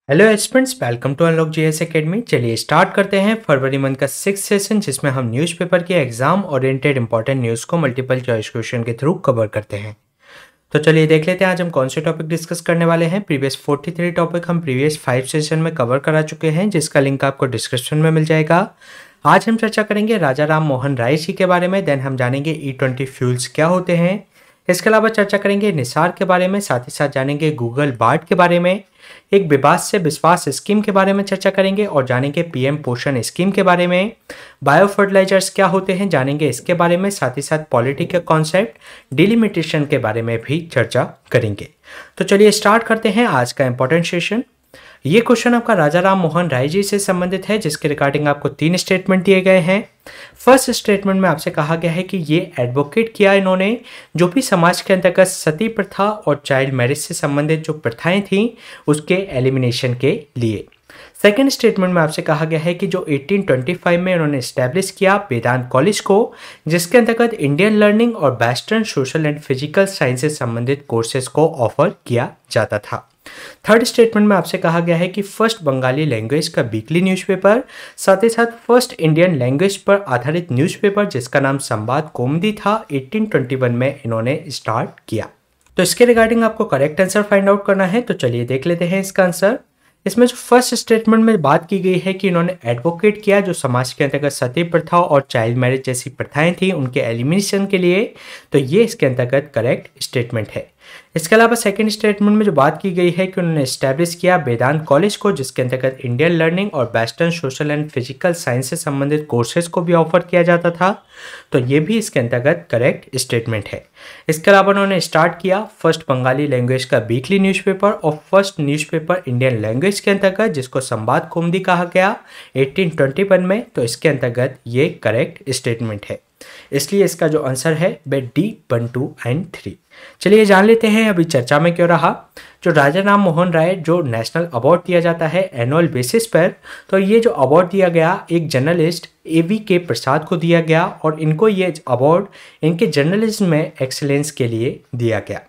Hello aspirants, welcome to unlock GS academy. चलिए start करते हैं फरवरी मंथ का 6th सेशन, जिसमें हम न्यूज़पेपर के एग्जाम ओरिएंटेड इंपॉर्टेंट न्यूज़ को मल्टीपल चॉइस क्वेश्चन के थ्रू कवर करते हैं। तो चलिए देख लेते हैं आज हम कौन से टॉपिक डिस्कस करने वाले हैं। प्रीवियस 43 टॉपिक हम प्रीवियस 5 सेशन में कवर करा चुके हैं, जिसका लिंक आपको डिस्क्रिप्शन में मिल जाएगा। आज हम चर्चा करेंगे राजा राम मोहन राय जी के बारे में। देन हम जानेंगे E20 फ्यूल्स क्या होते हैं। इसके अलावा चर्चा करेंगे निसार के बारे में, साथ ही साथ जानेंगे गूगल बार्ड के बारे में, एक विवाद से विश्वास स्कीम के बारे में चर्चा करेंगे और जानेंगे पीएम पोषण स्कीम के बारे में। बायो फर्टिलाइजर्स क्या होते हैं जानेंगे इसके बारे में, साथ ही साथ पॉलिटी के कॉन्सेप्ट डिलिमिटेशन के बारे में भी चर्चा करेंगे। तो चलिए स्टार्ट करते हैं आज का इंपॉर्टेंट सेशन। ये क्वेश्चन आपका राजा राम मोहन राय जी से संबंधित है, जिसके रिगार्डिंग आपको 3 स्टेटमेंट दिए गए हैं। फर्स्ट स्टेटमेंट में आपसे कहा गया है कि ये एडवोकेट किया इन्होंने जो भी समाज के अंतर्गत सती प्रथा और चाइल्ड मैरिज से संबंधित जो प्रथाएं थीं उसके एलिमिनेशन के लिए। सेकेंड स्टेटमेंट में आपसे कहा गया है कि जो 1825 में उन्होंने इस्टेब्लिश किया वेदांत कॉलेज को, जिसके अंतर्गत इंडियन लर्निंग और western social and physical science से संबंधित कोर्सेज को ऑफर किया जाता था। थर्ड स्टेटमेंट में आपसे कहा गया है कि फर्स्ट बंगाली लैंग्वेज का वीकली न्यूज़पेपर, साथ ही साथ फर्स्ट इंडियन लैंग्वेज पर आधारित न्यूज़पेपर जिसका नाम संवाद कौमुदी था, 1821 में इन्होंने स्टार्ट किया। तो इसके रिगार्डिंग आपको करेक्ट आंसर फाइंड आउट करना है। तो चलिए देख लेते हैं इसका आंसर। इसमें जो फर्स्ट स्टेटमेंट में बात की गई है कि इन्होंने एडवोकेट किया जो समाज के अंतर्गत सती प्रथा और चाइल्ड मैरिज जैसी प्रथाएं थी उनके एलिमिनेशन के लिए, तो ये इसके अंतर्गत करेक्ट स्टेटमेंट है। इसके अलावा सेकंड स्टेटमेंट में जो बात की गई है कि उन्होंने एस्टैब्लिश किया वेदांत कॉलेज को, जिसके अंतर्गत इंडियन लर्निंग और western social and physical science से संबंधित कोर्सेज को भी ऑफर किया जाता था, तो ये भी इसके अंतर्गत करेक्ट स्टेटमेंट है। इसके अलावा उन्होंने स्टार्ट किया फर्स्ट बंगाली लैंग्वेज का वीकली न्यूज़पेपर और फर्स्ट न्यूज़पेपर इंडियन लैंग्वेज के अंतर्गत जिसको संवाद कौमुदी कहा गया 1821 में, तो इसके अंतर्गत ये करेक्ट स्टेटमेंट है। इसलिए इसका जो आंसर है वह D 1, 2 एंड 3। चलिए जान लेते हैं अभी चर्चा में क्यों रहा। जो राजा राम मोहन राय जो नेशनल अवार्ड दिया जाता है एनुअल बेसिस पर, तो ये जो अवार्ड दिया गया एक जर्नलिस्ट AVK प्रसाद को दिया गया और इनको ये अवार्ड इनके जर्नलिज्म में एक्सीलेंस के लिए दिया गया।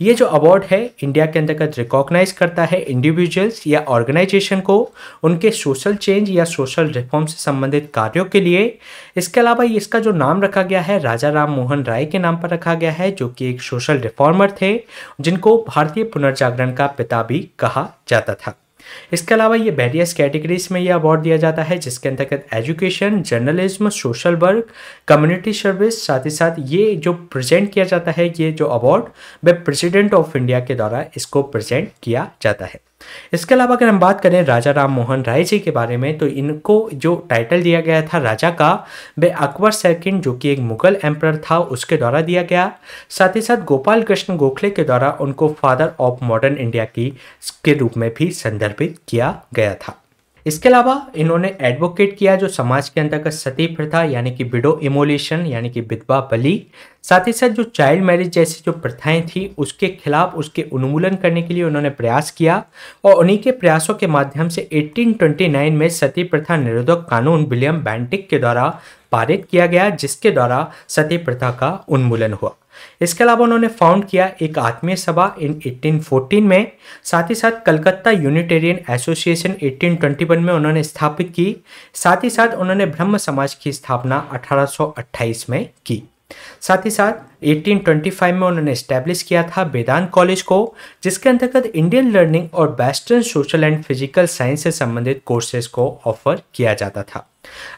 ये जो अवार्ड है इंडिया के अंतर्गत रिकॉग्नाइज करता है इंडिविजुअल्स या ऑर्गेनाइजेशन को उनके सोशल चेंज या सोशल रिफॉर्म से संबंधित कार्यों के लिए। इसके अलावा इसका जो नाम रखा गया है राजा राम मोहन राय के नाम पर रखा गया है, जो कि एक सोशल रिफॉर्मर थे जिनको भारतीय पुनर्जागरण का पिता भी कहा जाता था। इसके अलावा ये वेरियस कैटेगरीज में ये अवार्ड दिया जाता है, जिसके अंतर्गत education, journalism, social work, community service, साथ ही साथ ये जो प्रेजेंट किया जाता है ये जो अवार्ड वह प्रेसिडेंट ऑफ इंडिया के द्वारा इसको प्रेजेंट किया जाता है। इसके अलावा अगर हम बात करें राजा राम मोहन राय जी के बारे में, तो इनको जो टाइटल दिया गया था राजा का वह अकबर सेकंड जो कि एक मुगल एम्परर था उसके द्वारा दिया गया। साथ ही साथ गोपाल कृष्ण गोखले के द्वारा उनको फादर ऑफ मॉडर्न इंडिया के रूप में भी संदर्भित किया गया था। इसके अलावा इन्होंने एडवोकेट किया जो समाज के अंतर्गत सती प्रथा यानी कि विडो इमोलेशन यानी कि विधवा बलि, साथ ही साथ जो चाइल्ड मैरिज जैसी जो प्रथाएं थी उसके खिलाफ उसके उन्मूलन करने के लिए उन्होंने प्रयास किया और उन्हीं के प्रयासों के माध्यम से 1829 में सती प्रथा निरोधक कानून विलियम बेंटिक के द्वारा पारित किया गया, जिसके द्वारा सती प्रथा का उन्मूलन हुआ। इसके अलावा उन्होंने फाउंड किया एक आत्मीय सभा इन 1814 में, साथ ही साथ कलकत्ता यूनिटेरियन एसोसिएशन 1821 में उन्होंने स्थापित की। साथ ही साथ उन्होंने ब्रह्म समाज की स्थापना 1828 में की। साथ ही साथ 1825 में उन्होंने एस्टैब्लिश किया था वेदांत कॉलेज को, जिसके अंतर्गत इंडियन लर्निंग और western social and physical science से संबंधित कोर्सेज को ऑफर किया जाता था।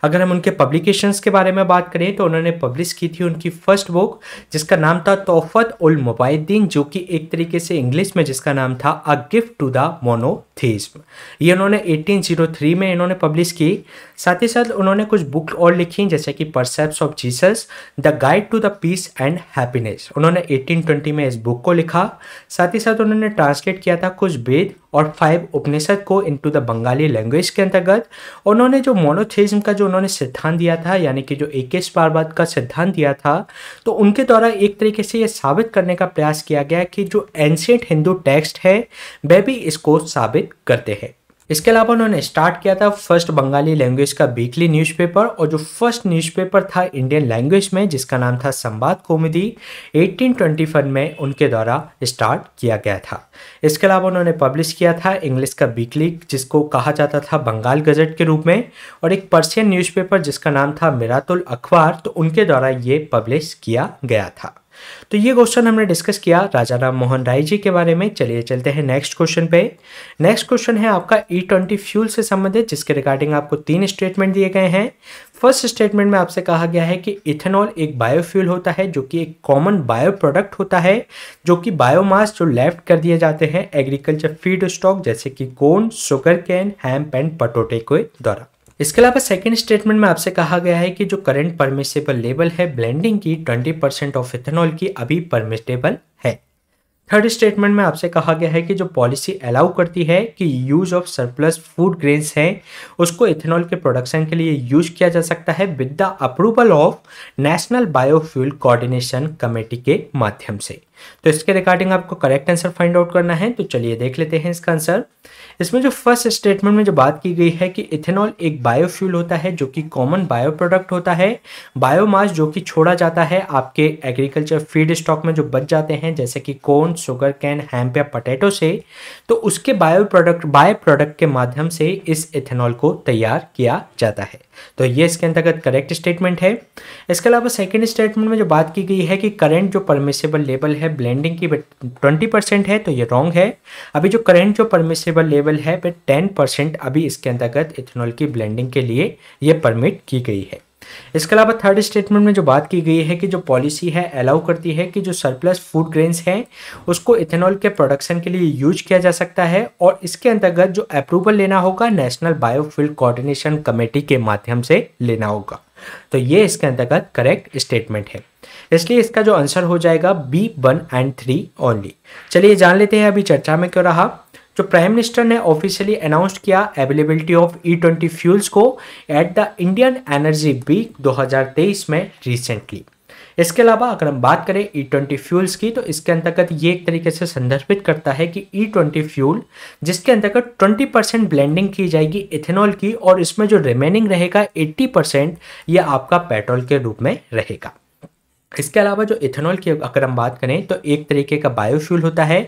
अगर हम उनके पब्लिकेशंस के बारे में बात करें तो उन्होंने पब्लिश की थी उनकी फर्स्ट बुक जिसका नाम था तोहफत उल मुबाइदीन, जो कि एक तरीके से इंग्लिश में जिसका नाम था a gift to the monotheism. ये उन्होंने 1803 में इन्होंने पब्लिश की। साथ ही साथ उन्होंने कुछ बुक और लिखी जैसे कि precepts of Jesus, the guide to the peace and happiness, उन्होंने 1820 में इस बुक को लिखा। साथ ही साथ उन्होंने ट्रांसलेट किया था कुछ वेद और 5 उपनिषद को इनटू द बंगाली लैंग्वेज के अंतर्गत। उन्होंने जो मोनोथेइज्म का जो उन्होंने सिद्धांत दिया था यानी कि जो एकेश्वरवाद का सिद्धांत दिया था, तो उनके द्वारा एक तरीके से ये साबित करने का प्रयास किया गया कि जो एंशिएंट हिंदू टेक्स्ट है वह भी इसको साबित करते हैं। इसके अलावा उन्होंने स्टार्ट किया था फर्स्ट बंगाली लैंग्वेज का वीकली न्यूज़पेपर, और जो फर्स्ट न्यूज़पेपर था इंडियन लैंग्वेज में जिसका नाम था संवाद कौमुदी, 1821 में उनके द्वारा स्टार्ट किया गया था। इसके अलावा उन्होंने पब्लिश किया था इंग्लिश का वीकली जिसको कहा जाता था बंगाल गजट के रूप में, और एक पर्शियन न्यूज़पेपर जिसका नाम था मिरातुल अखबार, तो उनके द्वारा ये पब्लिश किया गया था। तो ये क्वेश्चन हमने डिस्कस किया राजा राम मोहन राय जी के बारे में। चलिए चलते हैं नेक्स्ट क्वेश्चन पे। नेक्स्ट क्वेश्चन है आपका E20 फ्यूल से संबंधित, जिसके रिगार्डिंग आपको 3 स्टेटमेंट दिए गए हैं। फर्स्ट स्टेटमेंट में आपसे कहा गया है कि इथेनॉल एक बायोफ्यूल होता है जो कि एक कॉमन बायो प्रोडक्ट होता है, जो कि बायोमास जो लेफ्ट कर दिए जाते हैं एग्रीकल्चर फीड स्टॉक जैसे कि corn, sugar cane, hemp and potato के द्वारा। इसके अलावा सेकेंड स्टेटमेंट में आपसे कहा गया है कि जो करंट परमिसेबल लेवल है ब्लेंडिंग की 20% ऑफ इथेनॉल की अभी परमिसेबल है। थर्ड स्टेटमेंट में आपसे कहा गया है कि जो पॉलिसी अलाउ करती है कि use of surplus food grains है उसको इथेनॉल के प्रोडक्शन के लिए यूज किया जा सकता है with the approval of national biofuel coordination committee के माध्यम से। तो इसके रिगार्डिंग आपको करेक्ट आंसर फाइंड आउट करना है, तो चलिए देख लेते हैं इसका आंसर। इसमें जो फर्स्ट स्टेटमेंट में जो बात की गई है कि इथेनॉल एक बायोफ्यूल होता है जो कि कॉमन बायो प्रोडक्ट होता है, बायोमास जो कि छोड़ा जाता है आपके एग्रीकल्चर फीड स्टॉक में जो बच जाते हैं जैसे कि कॉर्न, शुगर कैन, हेम्प या पोटैटो से, तो उसके बाय प्रोडक्ट के माध्यम से इस इथेनॉल को तैयार किया जाता है। तो ये इसके अंतर्गत करेक्ट स्टेटमेंट है। इसके अलावा सेकेंड स्टेटमेंट में जो बात की गई है कि करंट जो परमिसेबल लेवल है ब्लेंडिंग की 20% है, तो ये रॉन्ग है। अभी जो करंट जो परमिसेबल लेवल है 10% अभी इसके अंतर्गत इथेनॉल की ब्लेंडिंग के लिए ये परमिट की गई है। इसके अलावा थर्ड स्टेटमेंट में जो बात की गई है कि जो पॉलिसी है अलाउ करती है कि जो सरप्लस फूड ग्रेन्स हैं उसको इथेनॉल के प्रोडक्शन के लिए यूज किया जा सकता है, और इसके अंतर्गत जो अप्रूवल लेना होगा नेशनल बायोफ्यूल कोऑर्डिनेशन कमेटी के माध्यम से लेना होगा। तो ये इसके अंतर्गत करेक्ट स्टेटमेंट है, इसलिए इसका जो आंसर हो जाएगा B1 and 3 ओनली। चलिए जान लेते हैं अभी चर्चा में क्यों रहा। जो प्राइम मिनिस्टर ने ऑफिशियली अनाउंस किया अवेलेबिलिटी ऑफ E20 फ्यूल्स को at the Indian energy week 2023 में रिसेंटली। इसके अलावा अगर हम बात करें E20 फ्यूल्स की, तो इसके अंतर्गत ये एक तरीके से संदर्भित करता है कि E20 फ्यूल जिसके अंतर्गत 20% ब्लेंडिंग की जाएगी इथेनॉल की, और इसमें जो रिमेनिंग रहेगा 80% ये आपका पेट्रोल के रूप में रहेगा। इसके अलावा जो इथेनॉल की अगर हम बात करें तो एक तरीके का बायोफ्यूल होता है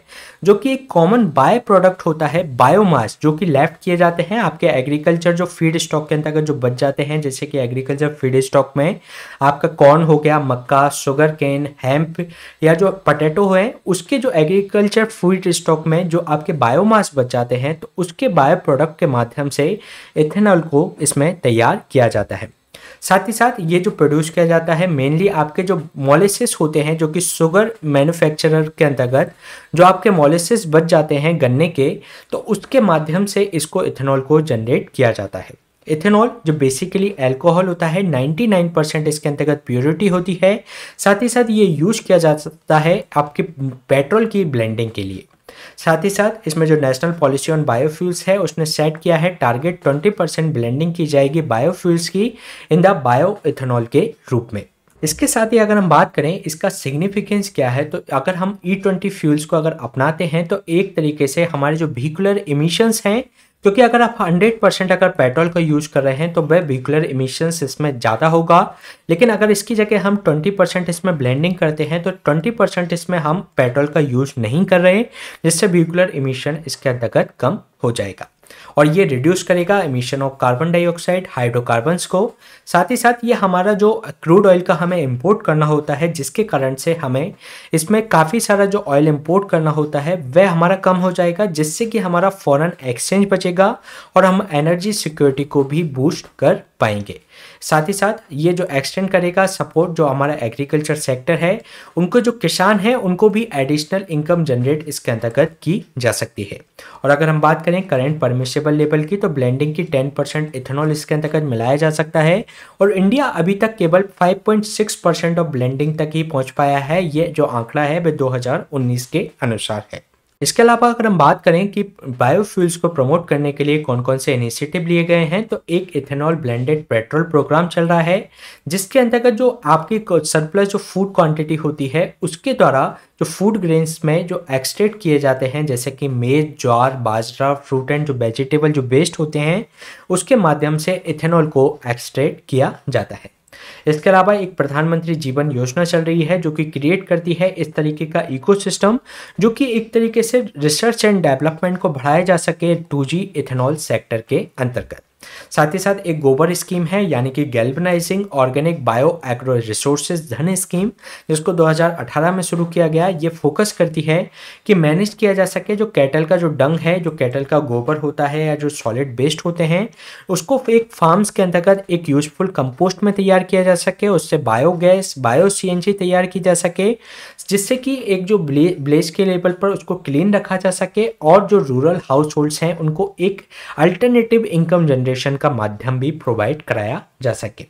जो कि एक कॉमन बाय प्रोडक्ट होता है, बायोमास जो कि लेफ्ट किए जाते हैं आपके एग्रीकल्चर जो फीड स्टॉक के अंतर्गत जो बच जाते हैं, जैसे कि एग्रीकल्चर फीड स्टॉक में आपका कॉर्न हो गया, मक्का, शुगर केन, हेम्प या जो पोटैटो है, उसके जो एग्रीकल्चर फीड स्टॉक में जो आपके बायोमास बच जाते हैं तो उसके बायो प्रोडक्ट के माध्यम से इथेनॉल को इसमें तैयार किया जाता है। साथ ही साथ ये जो प्रोड्यूस किया जाता है मेनली आपके जो मॉलिसेस होते हैं जो कि शुगर मैन्युफैक्चरर के अंतर्गत जो आपके मॉलिसेस बच जाते हैं गन्ने के, तो उसके माध्यम से इसको इथेनॉल को जनरेट किया जाता है। इथेनॉल जो बेसिकली अल्कोहल होता है 99% इसके अंतर्गत प्योरिटी होती है। साथ ही साथ ये यूज किया जा सकता है आपके पेट्रोल की ब्लेंडिंग के लिए। साथ ही साथ इसमें जो नेशनल पॉलिसी ऑन बायोफ्यूल्स है उसने सेट किया है टारगेट 20% ब्लेंडिंग की जाएगी बायोफ्यूल्स की इन द बायो इथेनॉल के रूप में। इसके साथ ही अगर हम बात करें इसका सिग्निफिकेंस क्या है, तो अगर हम E20 फ्यूल्स को अगर अपनाते हैं तो एक तरीके से हमारे जो व्हीकुलर इमिशंस हैं, क्योंकि अगर आप 100% अगर पेट्रोल का यूज कर रहे हैं तो वह व्हीकुलर इमिशंस इसमें ज़्यादा होगा, लेकिन अगर इसकी जगह हम 20% इसमें ब्लेंडिंग करते हैं तो 20% इसमें हम पेट्रोल का यूज नहीं कर रहे, जिससे व्हीकुलर इमिशन इसके अंतर्गत कम हो जाएगा और ये रिड्यूस करेगा emission of carbon dioxide, hydrocarbons को। साथ ही साथ ये हमारा जो क्रूड ऑयल का हमें इंपोर्ट करना होता है, जिसके कारण से हमें इसमें काफ़ी सारा जो ऑयल इंपोर्ट करना होता है वह हमारा कम हो जाएगा, जिससे कि हमारा फॉरेन एक्सचेंज बचेगा और हम एनर्जी सिक्योरिटी को भी बूस्ट कर पाएंगे। साथ ही साथ ये जो एक्सटेंड करेगा सपोर्ट जो हमारा एग्रीकल्चर सेक्टर है, उनको जो किसान है उनको भी एडिशनल इनकम जनरेट इसके अंतर्गत की जा सकती है। और अगर हम बात करें करंट परमिसेबल लेवल की, तो ब्लेंडिंग की 10% इथेनॉल इसके अंतर्गत मिलाया जा सकता है और इंडिया अभी तक केवल 5.6% ऑफ ब्लेंडिंग तक ही पहुंच पाया है। ये जो आंकड़ा है वह 2019 के अनुसार है। इसके अलावा अगर हम बात करें कि बायोफ्यूल्स को प्रमोट करने के लिए कौन-कौन से इनिशिएटिव लिए गए हैं, तो एक इथेनॉल ब्लेंडेड पेट्रोल प्रोग्राम चल रहा है, जिसके अंतर्गत जो आपकी सरप्लस जो फूड क्वांटिटी होती है, उसके द्वारा जो फूड ग्रेन्स में जो एक्सट्रैक्ट किए जाते हैं, जैसे कि मेज, ज्वार, बाजरा, फ्रूट एंड जो वेजिटेबल जो वेस्ट होते हैं, उसके माध्यम से इथेनॉल को एक्सट्रैक्ट किया जाता है। इसके अलावा एक प्रधानमंत्री जीवन योजना चल रही है जो कि क्रिएट करती है इस तरीके का इकोसिस्टम, जो कि एक तरीके से रिसर्च एंड डेवलपमेंट को बढ़ाया जा सके 2G इथेनॉल सेक्टर के अंतर्गत। साथ ही साथ एक गोबर स्कीम है, यानी कि galvanising organic bio agro resources धन स्कीम, जिसको 2018 में शुरू किया गया। ये फोकस करती है कि मैनेज किया जा सके जो कैटल का जो डंग है, जो कैटल का गोबर होता है या जो सॉलिड वेस्ट होते हैं, उसको एक फार्म्स के अंतर्गत एक यूजफुल कंपोस्ट में तैयार किया जा सके, उससे बायोगैस, बायो CNG तैयार की जा सके, जिससे कि एक जो विलेज के लेवल पर उसको क्लीन रखा जा सके और जो रूरल हाउस होल्ड्स हैं उनको एक अल्टरनेटिव इनकम जनरेशन का माध्यम भी प्रोवाइड कराया जा सके।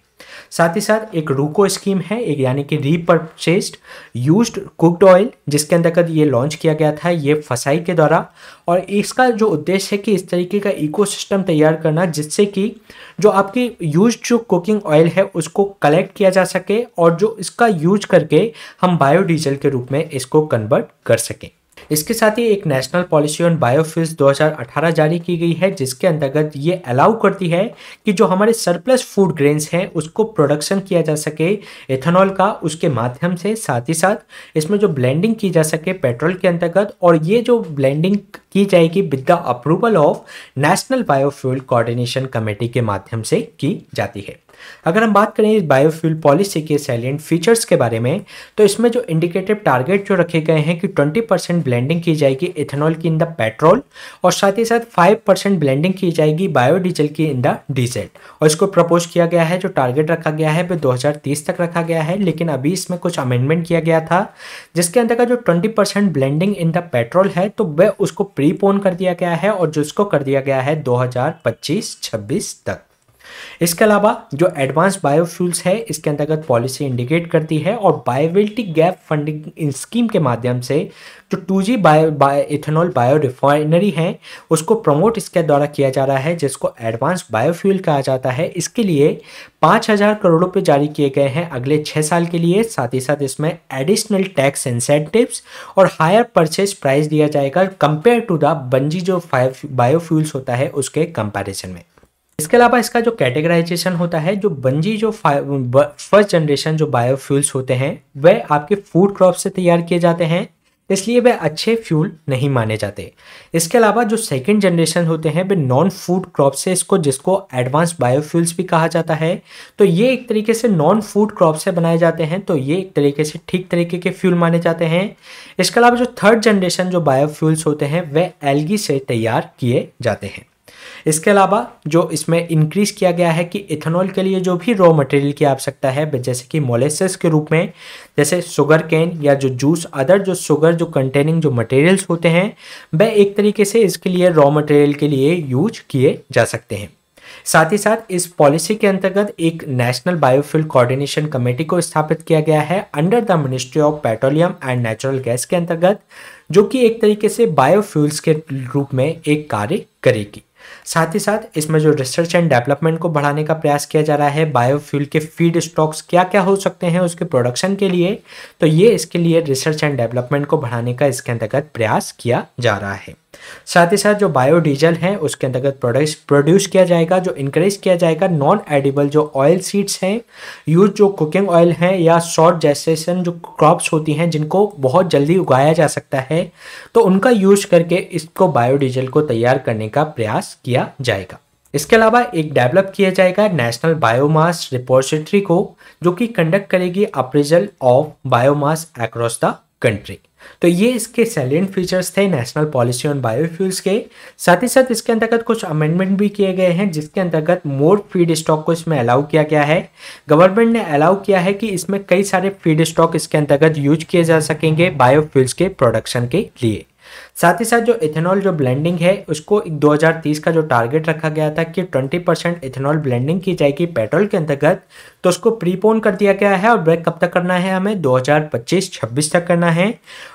साथ ही साथ एक रूको स्कीम है, एक यानी कि रीपर्चेस्ड यूज्ड कुक्ड ऑयल, जिसके अंतर्गत ये लॉन्च किया गया था ये फसाई के द्वारा। और इसका जो उद्देश्य है कि इस तरीके का इकोसिस्टम तैयार करना, जिससे कि जो आपकी यूज्ड जो कुकिंग ऑयल है उसको कलेक्ट किया जा सके और जो इसका यूज करके हम बायोडीजल के रूप में इसको कन्वर्ट कर सकें। इसके साथ ही एक नेशनल पॉलिसी ऑन बायोफ्यूल्स 2018 जारी की गई है, जिसके अंतर्गत ये अलाउ करती है कि जो हमारे सरप्लस फूड ग्रेन्स हैं उसको प्रोडक्शन किया जा सके एथेनॉल का, उसके माध्यम से। साथ ही साथ इसमें जो ब्लेंडिंग की जा सके पेट्रोल के अंतर्गत, और ये जो ब्लेंडिंग की जाएगी with the approval of national biofuel coordination committee के माध्यम से की जाती है। अगर हम बात करें इस बायोफ्यूल पॉलिसी के सैलिएंट फीचर्स के बारे में, तो इसमें जो इंडिकेटिव टारगेट जो रखे गए हैं कि 20% ब्लेंडिंग की जाएगी इथेनॉल की इन द पेट्रोल, और साथ ही साथ 5% ब्लेंडिंग की जाएगी बायोडीजल की इन द डीजल। और इसको प्रपोज किया गया है, जो टारगेट रखा गया है वो 2030 तक रखा गया है, लेकिन अभी इसमें कुछ अमेंडमेंट किया गया था, जिसके अंतर्गत जो 20% ब्लेंडिंग इन द पेट्रोल है तो वह उसको प्रीपोन कर दिया गया है और जिसको कर दिया गया है 2025-26 तक। इसके अलावा जो एडवांस बायोफ्यूल्स है इसके अंतर्गत पॉलिसी इंडिकेट करती है, और बायोबिलिटी गैप फंडिंग स्कीम के माध्यम से जो 2G इथेनॉल बायो रिफाइनरी है उसको प्रमोट इसके द्वारा किया जा रहा है, जिसको एडवांस बायोफ्यूल कहा जाता है। इसके लिए 5,000 करोड़ रुपए जारी किए गए हैं अगले 6 साल के लिए। साथ ही साथ इसमें एडिशनल टैक्स इंसेंटिव्स और हायर परचेज प्राइस दिया जाएगा कंपेयर टू द बंजी जो बायोफ्यूल्स होता है उसके कंपैरिजन में। इसके अलावा इसका जो कैटेगराइजेशन होता है, जो बंजी जो फर्स्ट जनरेशन जो बायोफ्यूल्स होते हैं वह आपके फूड क्रॉप से तैयार किए जाते हैं, इसलिए वे अच्छे फ्यूल नहीं माने जाते। इसके अलावा जो सेकंड जनरेशन होते हैं वे नॉन फूड क्रॉप से जिसको एडवांस बायोफ्यूल्स भी कहा जाता है, तो ये एक तरीके से नॉन फूड क्रॉप से बनाए जाते हैं, तो ये एक तरीके से ठीक तरीके के फ्यूल माने जाते हैं। इसके अलावा जो थर्ड जनरेशन जो बायोफ्यूल्स होते हैं वे एल्गी से तैयार किए जाते हैं। इसके अलावा जो इसमें इंक्रीज किया गया है कि इथेनॉल के लिए जो भी रॉ मटेरियल की आवश्यकता है, जैसे कि मोलेसेस के रूप में, जैसे शुगर केन या जो जूस, अदर जो शुगर जो कंटेनिंग जो मटेरियल्स होते हैं, वह एक तरीके से इसके लिए रॉ मटेरियल के लिए यूज किए जा सकते हैं। साथ ही साथ इस पॉलिसी के अंतर्गत एक नेशनल बायोफ्यूल कोऑर्डिनेशन कमेटी को स्थापित किया गया है under the ministry of petroleum and natural gas के अंतर्गत, जो कि एक तरीके से बायोफ्यूल्स के रूप में एक कार्य करेगी। साथ ही साथ इसमें जो रिसर्च एंड डेवलपमेंट को बढ़ाने का प्रयास किया जा रहा है, बायोफ्यूल के फीड स्टॉक्स क्या क्या हो सकते हैं उसके प्रोडक्शन के लिए, तो ये इसके लिए रिसर्च एंड डेवलपमेंट को बढ़ाने का इसके अंतर्गत प्रयास किया जा रहा है। साथ ही साथ जो बायोडीजल है उसके अंतर्गत प्रोड्यूस किया जाएगा, जो इनकरेज किया जाएगा नॉन एडिबल जो ऑयल सीड्स हैं, यूज जो कुकिंग ऑयल है या शॉर्ट जेस्टेशन जो क्रॉप्स होती हैं जिनको बहुत जल्दी उगाया जा सकता है, तो उनका यूज करके इसको बायोडीजल को तैयार करने का प्रयास किया जाएगा। इसके अलावा एक डेवलप किया जाएगा नेशनल बायोमास रिपोजिटरी को, जो कि कंडक्ट करेगी appraisal of biomass across the country. तो ये इसके सैलिएंट फीचर्स थे नेशनल पॉलिसी ऑन बायोफ्यूल्स के। साथ ही साथ इसके अंतर्गत कुछ अमेंडमेंट भी किए गए हैं, जिसके अंतर्गत मोर फीड स्टॉक को इसमें अलाउ किया गया है। गवर्नमेंट ने अलाउ किया है कि इसमें कई सारे फीड स्टॉक इसके अंतर्गत यूज किए जा सकेंगे बायोफ्यूल्स के प्रोडक्शन के लिए। साथ ही साथ जो इथेनॉल जो ब्लेंडिंग है उसको 2030 का जो टारगेट रखा गया था कि 20% इथेनॉल ब्लेंडिंग की जाएगी पेट्रोल के अंतर्गत, तो उसको प्रीपोन कर दिया गया है और ब्रेक कब तक करना है, हमें 2025-26 तक करना है।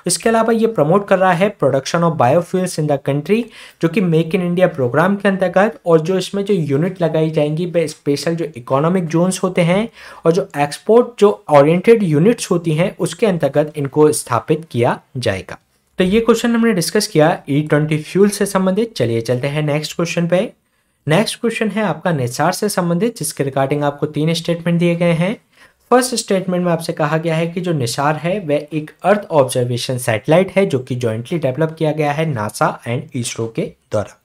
इसके अलावा ये प्रमोट कर रहा है production of biofuels in the country, जो कि मेक इन इंडिया प्रोग्राम के अंतर्गत, और जो इसमें जो यूनिट लगाई जाएंगी वे स्पेशल जो इकोनॉमिक जोन्स होते हैं और जो एक्सपोर्ट जो ओरिएंटेड यूनिट्स होती हैं उसके अंतर्गत इनको स्थापित किया जाएगा। तो ये क्वेश्चन हमने डिस्कस किया E20 फ्यूल से संबंधित। चलिए चलते हैं नेक्स्ट क्वेश्चन पे। नेक्स्ट क्वेश्चन है आपका निसार से संबंधित, जिसके रिगार्डिंग आपको 3 स्टेटमेंट दिए गए हैं। फर्स्ट स्टेटमेंट में आपसे कहा गया है कि जो निसार है वह एक अर्थ ऑब्जर्वेशन सैटेलाइट है जो कि जॉइंटली डेवलप किया गया है नासा एंड इसरो के द्वारा।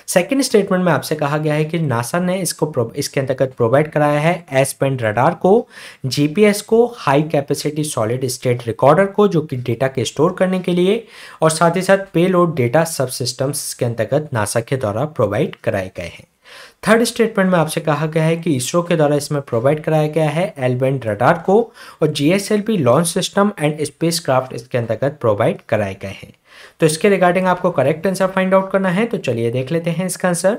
सेकेंड स्टेटमेंट में आपसे कहा गया है कि नासा ने इसके अंतर्गत प्रोवाइड कराया है एस बैंड रडार को, जीपीएस को, high capacity solid state recorder को जो कि डेटा के स्टोर करने के लिए, और साथ ही साथ पेलोड डेटा सब सिस्टम्स के अंतर्गत नासा के द्वारा प्रोवाइड कराए गए हैं। थर्ड स्टेटमेंट में आपसे कहा गया है कि इसरो के द्वारा इसमें प्रोवाइड कराया गया है एल बैंड रडार को, और GSLV launch system and spacecraft इसके अंतर्गत प्रोवाइड कराए गए हैं। तो इसके रिगार्डिंग आपको करेक्ट आंसर फाइंड आउट करना है, तो चलिए देख लेते हैं इसका आंसर।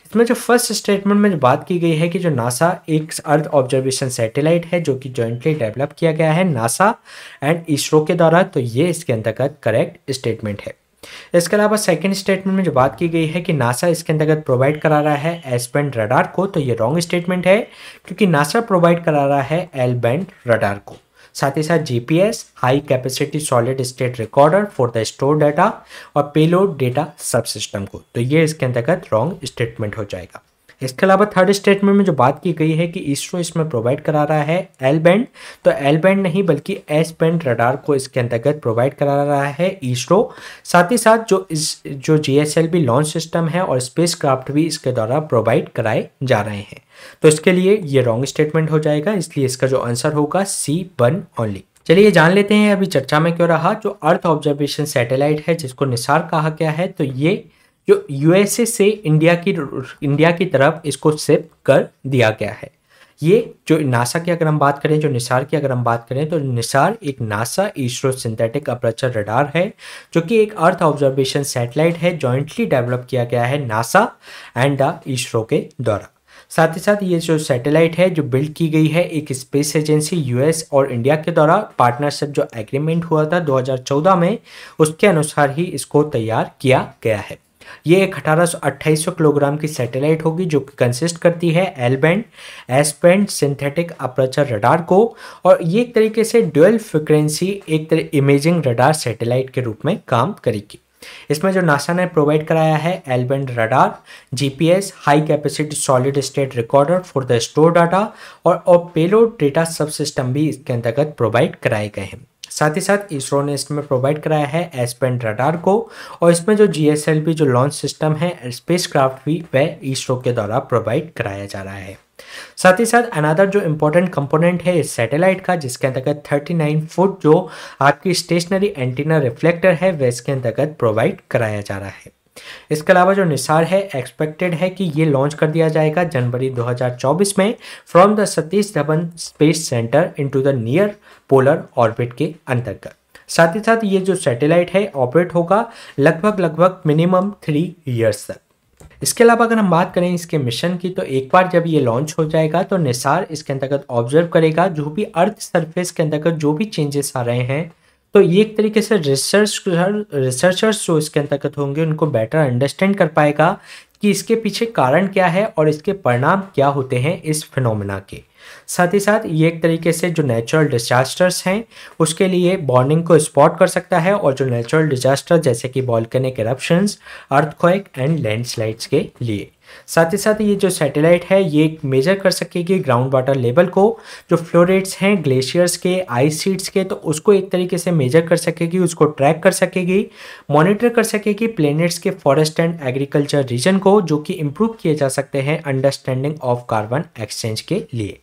इसमें जो फर्स्ट स्टेटमेंट में जो बात की गई है कि जो नासा एक अर्थ ऑब्जर्वेशन सैटेलाइट है जो कि जॉइंटली डेवलप किया गया है नासा एंड इसरो के द्वारा, तो ये इसके अंतर्गत करेक्ट स्टेटमेंट है। इसके अलावा सेकंड स्टेटमेंट में जो बात की गई है कि नासा इसके अंतर्गत प्रोवाइड करा रहा है एस बैंड रडार को, तो ये रॉन्ग स्टेटमेंट है क्योंकि नासा प्रोवाइड करा रहा है एल बैंड रडार को। साथ ही साथ GPS, high capacity solid state recorder for the store data, और पेलोड डेटा सब सिस्टम को, तो ये इसके अंतर्गत रॉन्ग स्टेटमेंट हो जाएगा। इसके अलावा थर्ड स्टेटमेंट में जो बात की गई है कि इसरो इसमें प्रोवाइड करा रहा है एल बैंड, तो एल बैंड नहीं बल्कि एस बैंड रडार को इसके अंतर्गत प्रोवाइड करा रहा है इसरो। साथ ही साथ जो जीएसएलवी लॉन्च सिस्टम है और स्पेसक्राफ्ट भी इसके द्वारा प्रोवाइड कराए जा रहे हैं, तो इसके लिए ये रॉन्ग स्टेटमेंट हो जाएगा, इसलिए इसका जो आंसर होगा C1 ओनली। चलिए जान लेते हैं अभी चर्चा में क्यों रहा। जो अर्थ ऑब्जर्वेशन सैटेलाइट है जिसको निसार कहा गया है, तो ये जो यूएसए से इंडिया की तरफ इसको शिप कर दिया गया है। ये जो नासा की अगर हम बात करें, जो निसार की अगर हम बात करें, तो निसार एक NASA ISRO synthetic aperture radar है जो कि एक अर्थ ऑब्जर्वेशन सैटेलाइट है, जॉइंटली डेवलप किया गया है नासा एंड द इसरो के द्वारा। साथ ही साथ ये जो सैटेलाइट है जो बिल्ड की गई है एक स्पेस एजेंसी यूएस और इंडिया के द्वारा, पार्टनरशिप जो एग्रीमेंट हुआ था 2014 में, उसके अनुसार ही इसको तैयार किया गया है। ये एक 2800 किलोग्राम की सैटेलाइट होगी जो कि कंसिस्ट करती है L band, S band synthetic aperture radar को, और ये एक तरीके से ड्यूअल फ्रीक्वेंसी एक तरह इमेजिंग रडार सैटेलाइट के रूप में काम करेगी। इसमें जो नासा ने प्रोवाइड कराया है L band radar, GPS, high capacity solid state recorder for the store data, और पेलोड डेटा सब सिस्टम भी इसके अंतर्गत प्रोवाइड कराए गए हैं। साथ ही साथ इसरो ने इसमें प्रोवाइड कराया है एस बैंड रडार को, और इसमें जो जीएसएलवी जो लॉन्च सिस्टम है स्पेसक्राफ्ट भी वह इसरो के द्वारा प्रोवाइड कराया जा रहा है। साथ ही साथ अनदर जो इम्पोर्टेंट कंपोनेंट है इस सैटेलाइट का, जिसके अंतर्गत 39 फुट जो आपकी स्टेशनरी एंटीना रिफ्लेक्टर है वह इसके अंतर्गत प्रोवाइड कराया जा रहा है। इसके अलावा जो निसार है एक्सपेक्टेड है कि ये लॉन्च कर दिया जाएगा जनवरी 2024 में from the Satish Dhawan space centre into the near polar orbit के अंतर्गत। साथ ही साथ ये जो सैटेलाइट है ऑपरेट होगा लगभग मिनिमम 3 इयर्स तक। इसके अलावा अगर हम बात करें इसके मिशन की, तो एक बार जब ये लॉन्च हो जाएगा तो निसार इसके अंतर्गत ऑब्जर्व करेगा जो भी अर्थ सरफेस के अंतर्गत जो भी चेंजेस आ रहे हैं, तो ये एक तरीके से रिसर्चर्स जो इसके अंतर्गत होंगे उनको बेटर अंडरस्टैंड कर पाएगा कि इसके पीछे कारण क्या है और इसके परिणाम क्या होते हैं इस फिनोमेना के। साथ ही साथ ये एक तरीके से जो नेचुरल डिजास्टर्स हैं उसके लिए वार्निंग को स्पॉट कर सकता है, और जो नेचुरल डिजास्टर जैसे कि volcanic eruptions, earthquake and landslides के लिए। साथ ही साथ ये जो सैटेलाइट है ये मेजर कर सकेगी ग्राउंड वाटर लेवल को, जो फ्लो रेट्स हैं ग्लेशियर्स के, आइस शीट्स के, तो उसको एक तरीके से मेजर कर सकेगी, उसको ट्रैक कर सकेगी, मॉनिटर कर सकेगी प्लेनेट्स के फॉरेस्ट एंड एग्रीकल्चर रीजन को, जो कि इम्प्रूव किए जा सकते हैं अंडरस्टैंडिंग ऑफ कार्बन एक्सचेंज के लिए।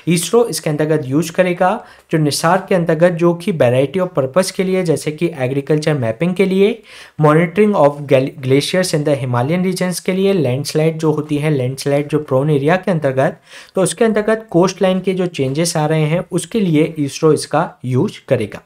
इसरो इसके अंतर्गत यूज करेगा जो निसार के अंतर्गत जो कि वैरायटी ऑफ पर्पस के लिए, जैसे कि एग्रीकल्चर मैपिंग के लिए, monitoring of glaciers in the Himalayan regions के लिए, लैंडस्लाइड जो होती है, लैंडस्लाइड जो प्रोन एरिया के अंतर्गत, तो उसके अंतर्गत कोस्ट लाइन के जो चेंजेस आ रहे हैं उसके लिए इसरो इसका यूज करेगा।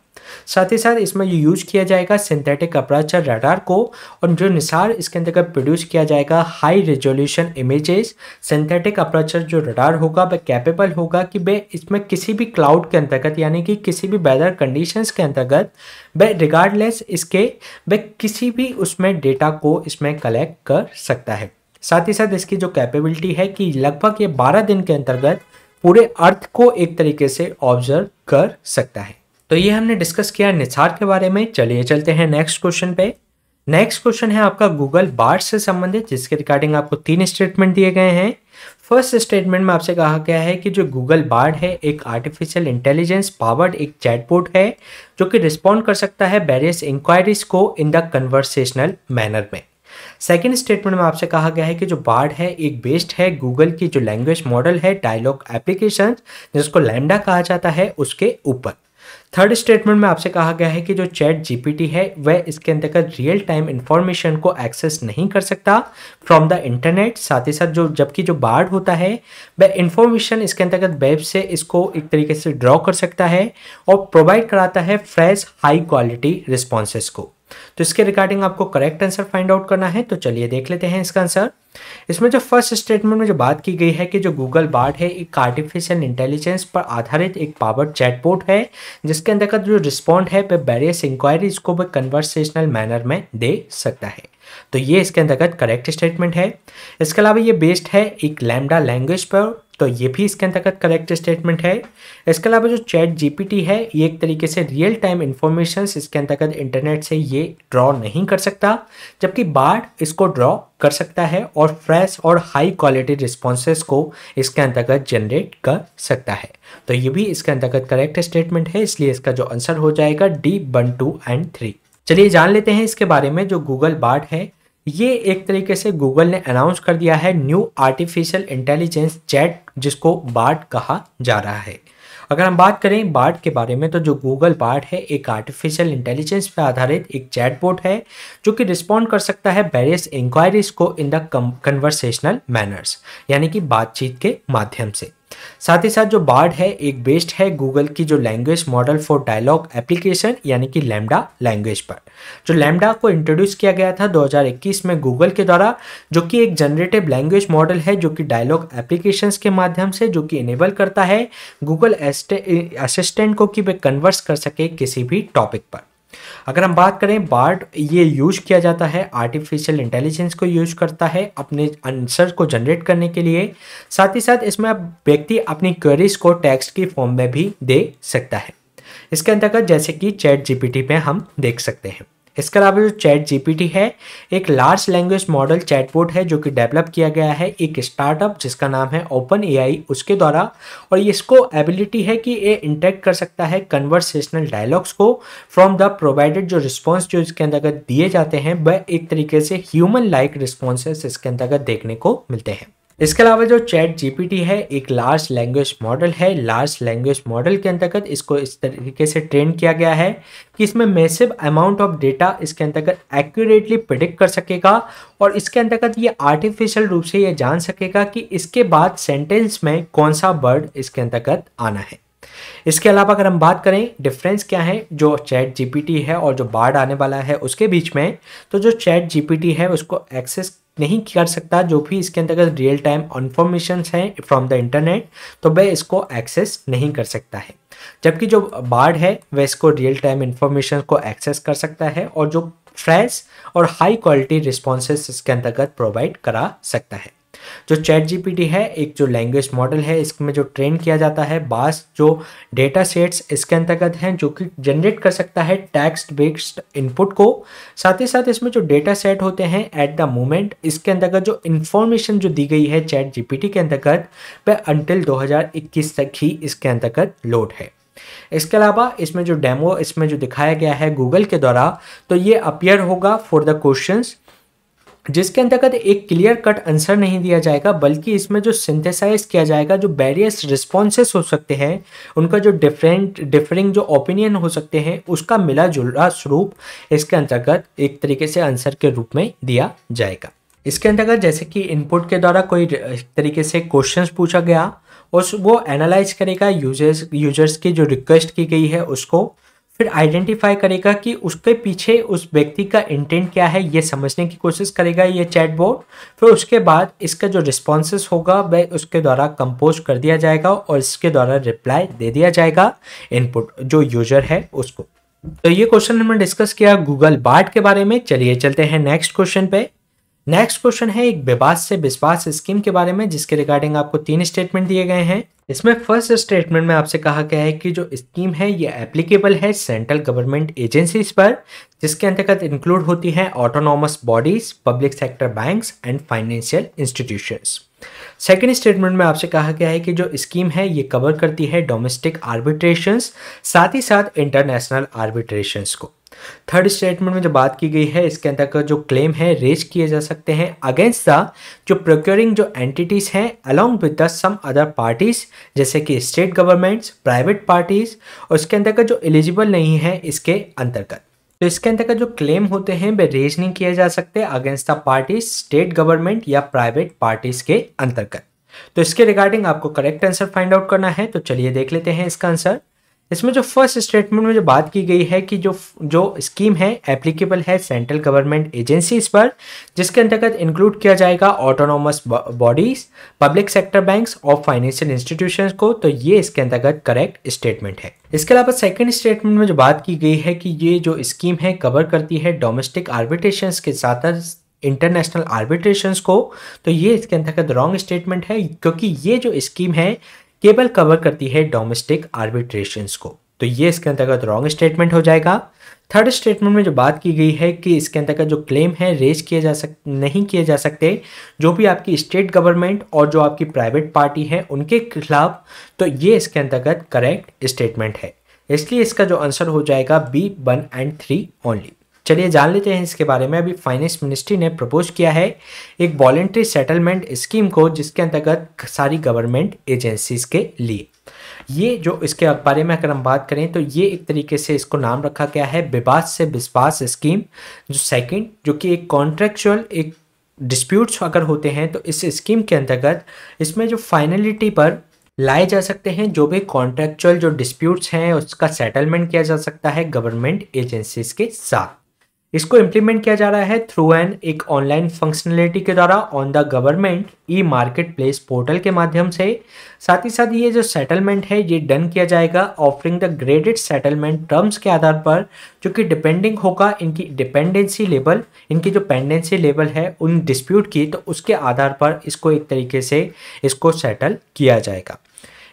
साथ ही साथ इसमें जो यूज किया जाएगा सिंथेटिक अपर्चर रडार को, और जो निसार इसके अंतर्गत प्रोड्यूस किया जाएगा high resolution images. Synthetic aperture जो रडार होगा वह कैपेबल होगा कि वह इसमें किसी भी क्लाउड के अंतर्गत यानी कि किसी भी वेदर कंडीशंस के अंतर्गत वह रिगार्डलेस इसके वह किसी भी उसमें डेटा को इसमें कलेक्ट कर सकता है। साथ ही साथ इसकी जो कैपेबिलिटी है कि लगभग ये 12 दिन के अंतर्गत पूरे अर्थ को एक तरीके से ऑब्जर्व कर सकता है। तो ये हमने डिस्कस किया निसार के बारे में। चलिए चलते हैं नेक्स्ट क्वेश्चन पे। नेक्स्ट क्वेश्चन है आपका गूगल बार्ड से संबंधित, जिसके रिगार्डिंग आपको 3 स्टेटमेंट दिए गए हैं। फर्स्ट स्टेटमेंट में आपसे कहा गया है कि जो गूगल बार्ड है एक आर्टिफिशियल इंटेलिजेंस पावर्ड एक चैटबॉट है जो कि रिस्पॉन्ड कर सकता है वेरियस इंक्वायरीज को इन द कन्वर्सेशनल मैनर में। सेकेंड स्टेटमेंट में आपसे कहा गया है कि जो बार्ड है एक बेस्ड है गूगल की जो लैंग्वेज मॉडल है डायलॉग एप्लीकेशन जिसको लैम्डा कहा जाता है उसके ऊपर। थर्ड स्टेटमेंट में आपसे कहा गया है कि जो चैट जीपीटी है वह इसके अंतर्गत रियल टाइम इंफॉर्मेशन को एक्सेस नहीं कर सकता फ्रॉम द इंटरनेट। साथ ही साथ जबकि जो बार्ड होता है वह इंफॉर्मेशन इसके अंतर्गत वेब से इसको एक तरीके से ड्रॉ कर सकता है और प्रोवाइड कराता है फ्रेश हाई क्वालिटी रिस्पॉन्सेस को। तो इसके रिगार्डिंग आपको करेक्ट आंसर फाइंड आउट करना है। तो चलिए देख लेते हैं इसका आंसर। इसमें जो फर्स्ट स्टेटमेंट में जो बात की गई है कि जो गूगल बार्ड है एक आर्टिफिशियल इंटेलिजेंस पर आधारित एक पावर्ड चैटबॉट है जिसके अंतर्गत जो रिस्पॉन्ड है वह वेरियस इंक्वायरीज को वह कन्वर्सेशनल मैनर में दे सकता है। तो ये इसके अंतर्गत करेक्ट स्टेटमेंट है। इसके अलावा ये बेस्ड है एक लैम्डा लैंग्वेज पर, तो ये भी इसके अंतर्गत करेक्ट स्टेटमेंट है। इसके अलावा जो चैट जीपीटी है ये एक तरीके से रियल टाइम इंफॉर्मेशन इसके अंतर्गत इंटरनेट से ये ड्रॉ नहीं कर सकता, जबकि बार्ड इसको ड्रॉ कर सकता है और फ्रेश और हाई क्वालिटी रिस्पॉन्सेस को इसके अंतर्गत जनरेट कर सकता है। तो ये भी इसके अंतर्गत करेक्ट स्टेटमेंट है, इसलिए इसका जो आंसर हो जाएगा डी 1, 2 एंड 3। चलिए जान लेते हैं इसके बारे में। जो गूगल बार्ड है ये एक तरीके से गूगल ने अनाउंस कर दिया है न्यू आर्टिफिशियल इंटेलिजेंस चैट जिसको बार्ड कहा जा रहा है। अगर हम बात करें बार्ड के बारे में तो जो गूगल बार्ड है एक आर्टिफिशियल इंटेलिजेंस पर आधारित एक चैटबॉट है जो कि रिस्पॉन्ड कर सकता है वेरियस इंक्वायरीज को इन द कन्वर्सेशनल मैनर्स यानी कि बातचीत के माध्यम से। साथ ही साथ जो बार्ड है एक बेस्ड है गूगल की जो language model for dialogue application यानी कि लैम्डा लैंग्वेज पर। जो लैम्डा को इंट्रोड्यूस किया गया था 2021 में गूगल के द्वारा, जो कि एक जनरेटिव लैंग्वेज मॉडल है जो कि डायलॉग एप्लीकेशंस के माध्यम से जो कि इनेबल करता है गूगल असिस्टेंट को कि वे कन्वर्स कर सके किसी भी टॉपिक पर। अगर हम बात करें बार्ड ये यूज किया जाता है आर्टिफिशियल इंटेलिजेंस को यूज करता है अपने आंसर को जनरेट करने के लिए। साथ ही साथ इसमें व्यक्ति अपनी क्वेरीज को टेक्स्ट की फॉर्म में भी दे सकता है इसके अंतर्गत, जैसे कि चैट जीपीटी पे हम देख सकते हैं। इसके अलावा जो चैट जीपीटी है एक लार्ज लैंग्वेज मॉडल चैटबॉट है जो कि डेवलप किया गया है एक स्टार्टअप जिसका नाम है ओपन एआई उसके द्वारा, और इसको एबिलिटी है कि ये इंटरेक्ट कर सकता है कन्वर्सेशनल डायलॉग्स को फ्रॉम द प्रोवाइडेड जो रिस्पॉन्स जो इसके अंतर्गत दिए जाते हैं वह एक तरीके से ह्यूमन लाइक रिस्पॉन्सेस इसके अंतर्गत देखने को मिलते हैं। इसके अलावा जो चैट जीपीटी है एक लार्ज लैंग्वेज मॉडल है। लार्ज लैंग्वेज मॉडल के अंतर्गत इसको इस तरीके से ट्रेन किया गया है कि इसमें मैसिव अमाउंट ऑफ डेटा इसके अंतर्गत एक्यूरेटली प्रिडिक्ट कर सकेगा और इसके अंतर्गत ये आर्टिफिशियल रूप से ये जान सकेगा कि इसके बाद सेंटेंस में कौन सा वर्ड इसके अंतर्गत आना है। इसके अलावा अगर हम बात करें डिफरेंस क्या है जो चैट जीपीटी है और जो बार्ड आने वाला है उसके बीच में, तो जो चैट जीपीटी है उसको एक्सेस नहीं कर सकता जो भी इसके अंतर्गत रियल टाइम इंफॉर्मेशन है फ्रॉम द इंटरनेट, तो वह इसको एक्सेस नहीं कर सकता है, जबकि जो बार्ड है वह इसको रियल टाइम इंफॉर्मेशन को एक्सेस कर सकता है और जो फ्रेश और हाई क्वालिटी रिस्पॉन्सेस इसके अंतर्गत प्रोवाइड करा सकता है। जो चैट जीपीटी है एक जो लैंग्वेज मॉडल है इसमें जो ट्रेन किया जाता है बास जो डेटा सेट्स इसके अंतर्गत हैं जो कि जनरेट कर सकता है टेक्स्ट बेस्ड इनपुट को। साथ ही साथ इसमें जो डेटा सेट होते हैं एट द मोमेंट इसके अंतर्गत जो इन्फॉर्मेशन जो दी गई है चैट जीपीटी के अंतर्गत वह अंटिल 2021 तक ही इसके अंतर्गत लोड है। इसके अलावा इसमें जो डेमो इसमें जो दिखाया गया है गूगल के द्वारा, तो ये अपीयर होगा फॉर द क्वेश्चंस जिसके अंतर्गत एक क्लियर कट आंसर नहीं दिया जाएगा, बल्कि इसमें जो सिंथेसाइज किया जाएगा जो वेरियस रिस्पॉन्सेस हो सकते हैं उनका जो डिफरिंग जो ओपिनियन हो सकते हैं उसका मिला जुला स्वरूप इसके अंतर्गत एक तरीके से आंसर के रूप में दिया जाएगा। इसके अंतर्गत जैसे कि इनपुट के द्वारा कोई तरीके से क्वेश्चंस पूछा गया और वो एनालाइज करेगा यूजर्स की जो रिक्वेस्ट की गई है उसको, फिर आइडेंटिफाई करेगा कि उसके पीछे उस व्यक्ति का इंटेंट क्या है, ये समझने की कोशिश करेगा ये चैटबॉट। फिर उसके बाद इसका जो रिस्पॉन्सेस होगा वह उसके द्वारा कंपोज कर दिया जाएगा और इसके द्वारा रिप्लाई दे दिया जाएगा इनपुट जो यूजर है उसको। तो ये क्वेश्चन हमने डिस्कस किया गूगल बार्ड के बारे में। चलिए चलते हैं नेक्स्ट क्वेश्चन पे। नेक्स्ट क्वेश्चन है एक विवाद से विश्वास स्कीम के बारे में, जिसके रिगार्डिंग आपको 3 स्टेटमेंट दिए गए हैं। इसमें फर्स्ट स्टेटमेंट में आपसे कहा गया है कि जो स्कीम है ये एप्लीकेबल है सेंट्रल गवर्नमेंट एजेंसीज पर, जिसके अंतर्गत इंक्लूड होती हैं autonomous bodies, public sector banks and financial institutions. Second statement में आपसे कहा गया है कि जो स्कीम है ये कवर करती है डोमेस्टिक आर्बिट्रेशंस, साथ ही साथ इंटरनेशनल आर्बिट्रेशंस को। थर्ड स्टेटमेंट में जो बात की गई है इसके अंतर्गत जो क्लेम है रेज किए जा सकते हैं अगेंस्ट द जो प्रोक्योरिंग जो एंटिटीज हैं along with the some other parties, जैसे कि स्टेट गवर्नमेंट्स, प्राइवेट पार्टीज, और इसके अंतर्गत जो एलिजिबल नहीं है इसके अंतर्गत। तो इसके अंतर्गत जो क्लेम होते हैं वे रेज नहीं किए जा सकते against the parties, state government या प्राइवेट पार्टीज के अंतर्गत। तो इसके रिगार्डिंग आपको करेक्ट आंसर फाइंड आउट करना है। तो चलिए देख लेते हैं इसका आंसर। इसमें जो फर्स्ट स्टेटमेंट में जो बात की गई है कि जो स्कीम है एप्लीकेबल है सेंट्रल गवर्नमेंट एजेंसीज पर, जिसके अंतर्गत इंक्लूड किया जाएगा autonomous bodies, public sector banks और फाइनेंशियल इंस्टीट्यूशंस को। तो ये इसके अंतर्गत करेक्ट स्टेटमेंट है। इसके अलावा सेकंड स्टेटमेंट में जो बात की गई है कि ये जो स्कीम है कवर करती है डोमेस्टिक आर्बिट्रेशंस के साथ इंटरनेशनल आर्बिट्रेशंस को, तो ये इसके अंतर्गत रॉन्ग स्टेटमेंट है, क्योंकि ये जो स्कीम है केवल कवर करती है डोमेस्टिक आर्बिट्रेशंस को। तो ये इसके अंतर्गत रॉन्ग स्टेटमेंट हो जाएगा। थर्ड स्टेटमेंट में जो बात की गई है कि इसके अंतर्गत जो क्लेम है रेज नहीं किए जा सकते जो भी आपकी स्टेट गवर्नमेंट और जो आपकी प्राइवेट पार्टी है उनके खिलाफ, तो ये इसके अंतर्गत करेक्ट स्टेटमेंट है। इसलिए इसका जो आंसर हो जाएगा बी 1 और 3 ओनली। चलिए जान लेते हैं इसके बारे में। अभी फाइनेंस मिनिस्ट्री ने प्रपोज किया है एक वॉलेंट्री सेटलमेंट स्कीम को, जिसके अंतर्गत सारी गवर्नमेंट एजेंसीज के लिए ये जो इसके बारे में अगर हम बात करें तो ये एक तरीके से इसको नाम रखा गया है विवाद से विश्वास स्कीम। जो सेकंड जो कि एक कॉन्ट्रेक्चुअल एक डिस्प्यूट्स अगर होते हैं तो इस स्कीम के अंतर्गत इसमें जो फाइनलिटी पर लाए जा सकते हैं जो भी कॉन्ट्रेक्चुअल जो डिस्प्यूट्स हैं उसका सेटलमेंट किया जा सकता है गवर्नमेंट एजेंसीज के साथ। इसको इम्प्लीमेंट किया जा रहा है थ्रू एक ऑनलाइन फंक्शनलिटी के द्वारा on the government e market place portal के माध्यम से। साथ ही साथ ये जो सेटलमेंट है ये डन किया जाएगा offering the graded settlement terms के आधार पर, जो कि डिपेंडिंग होगा इनकी डिपेंडेंसी लेवल, इनकी जो पेंडेंसी लेवल है उन डिस्प्यूट की, तो उसके आधार पर इसको एक तरीके से इसको सेटल किया जाएगा।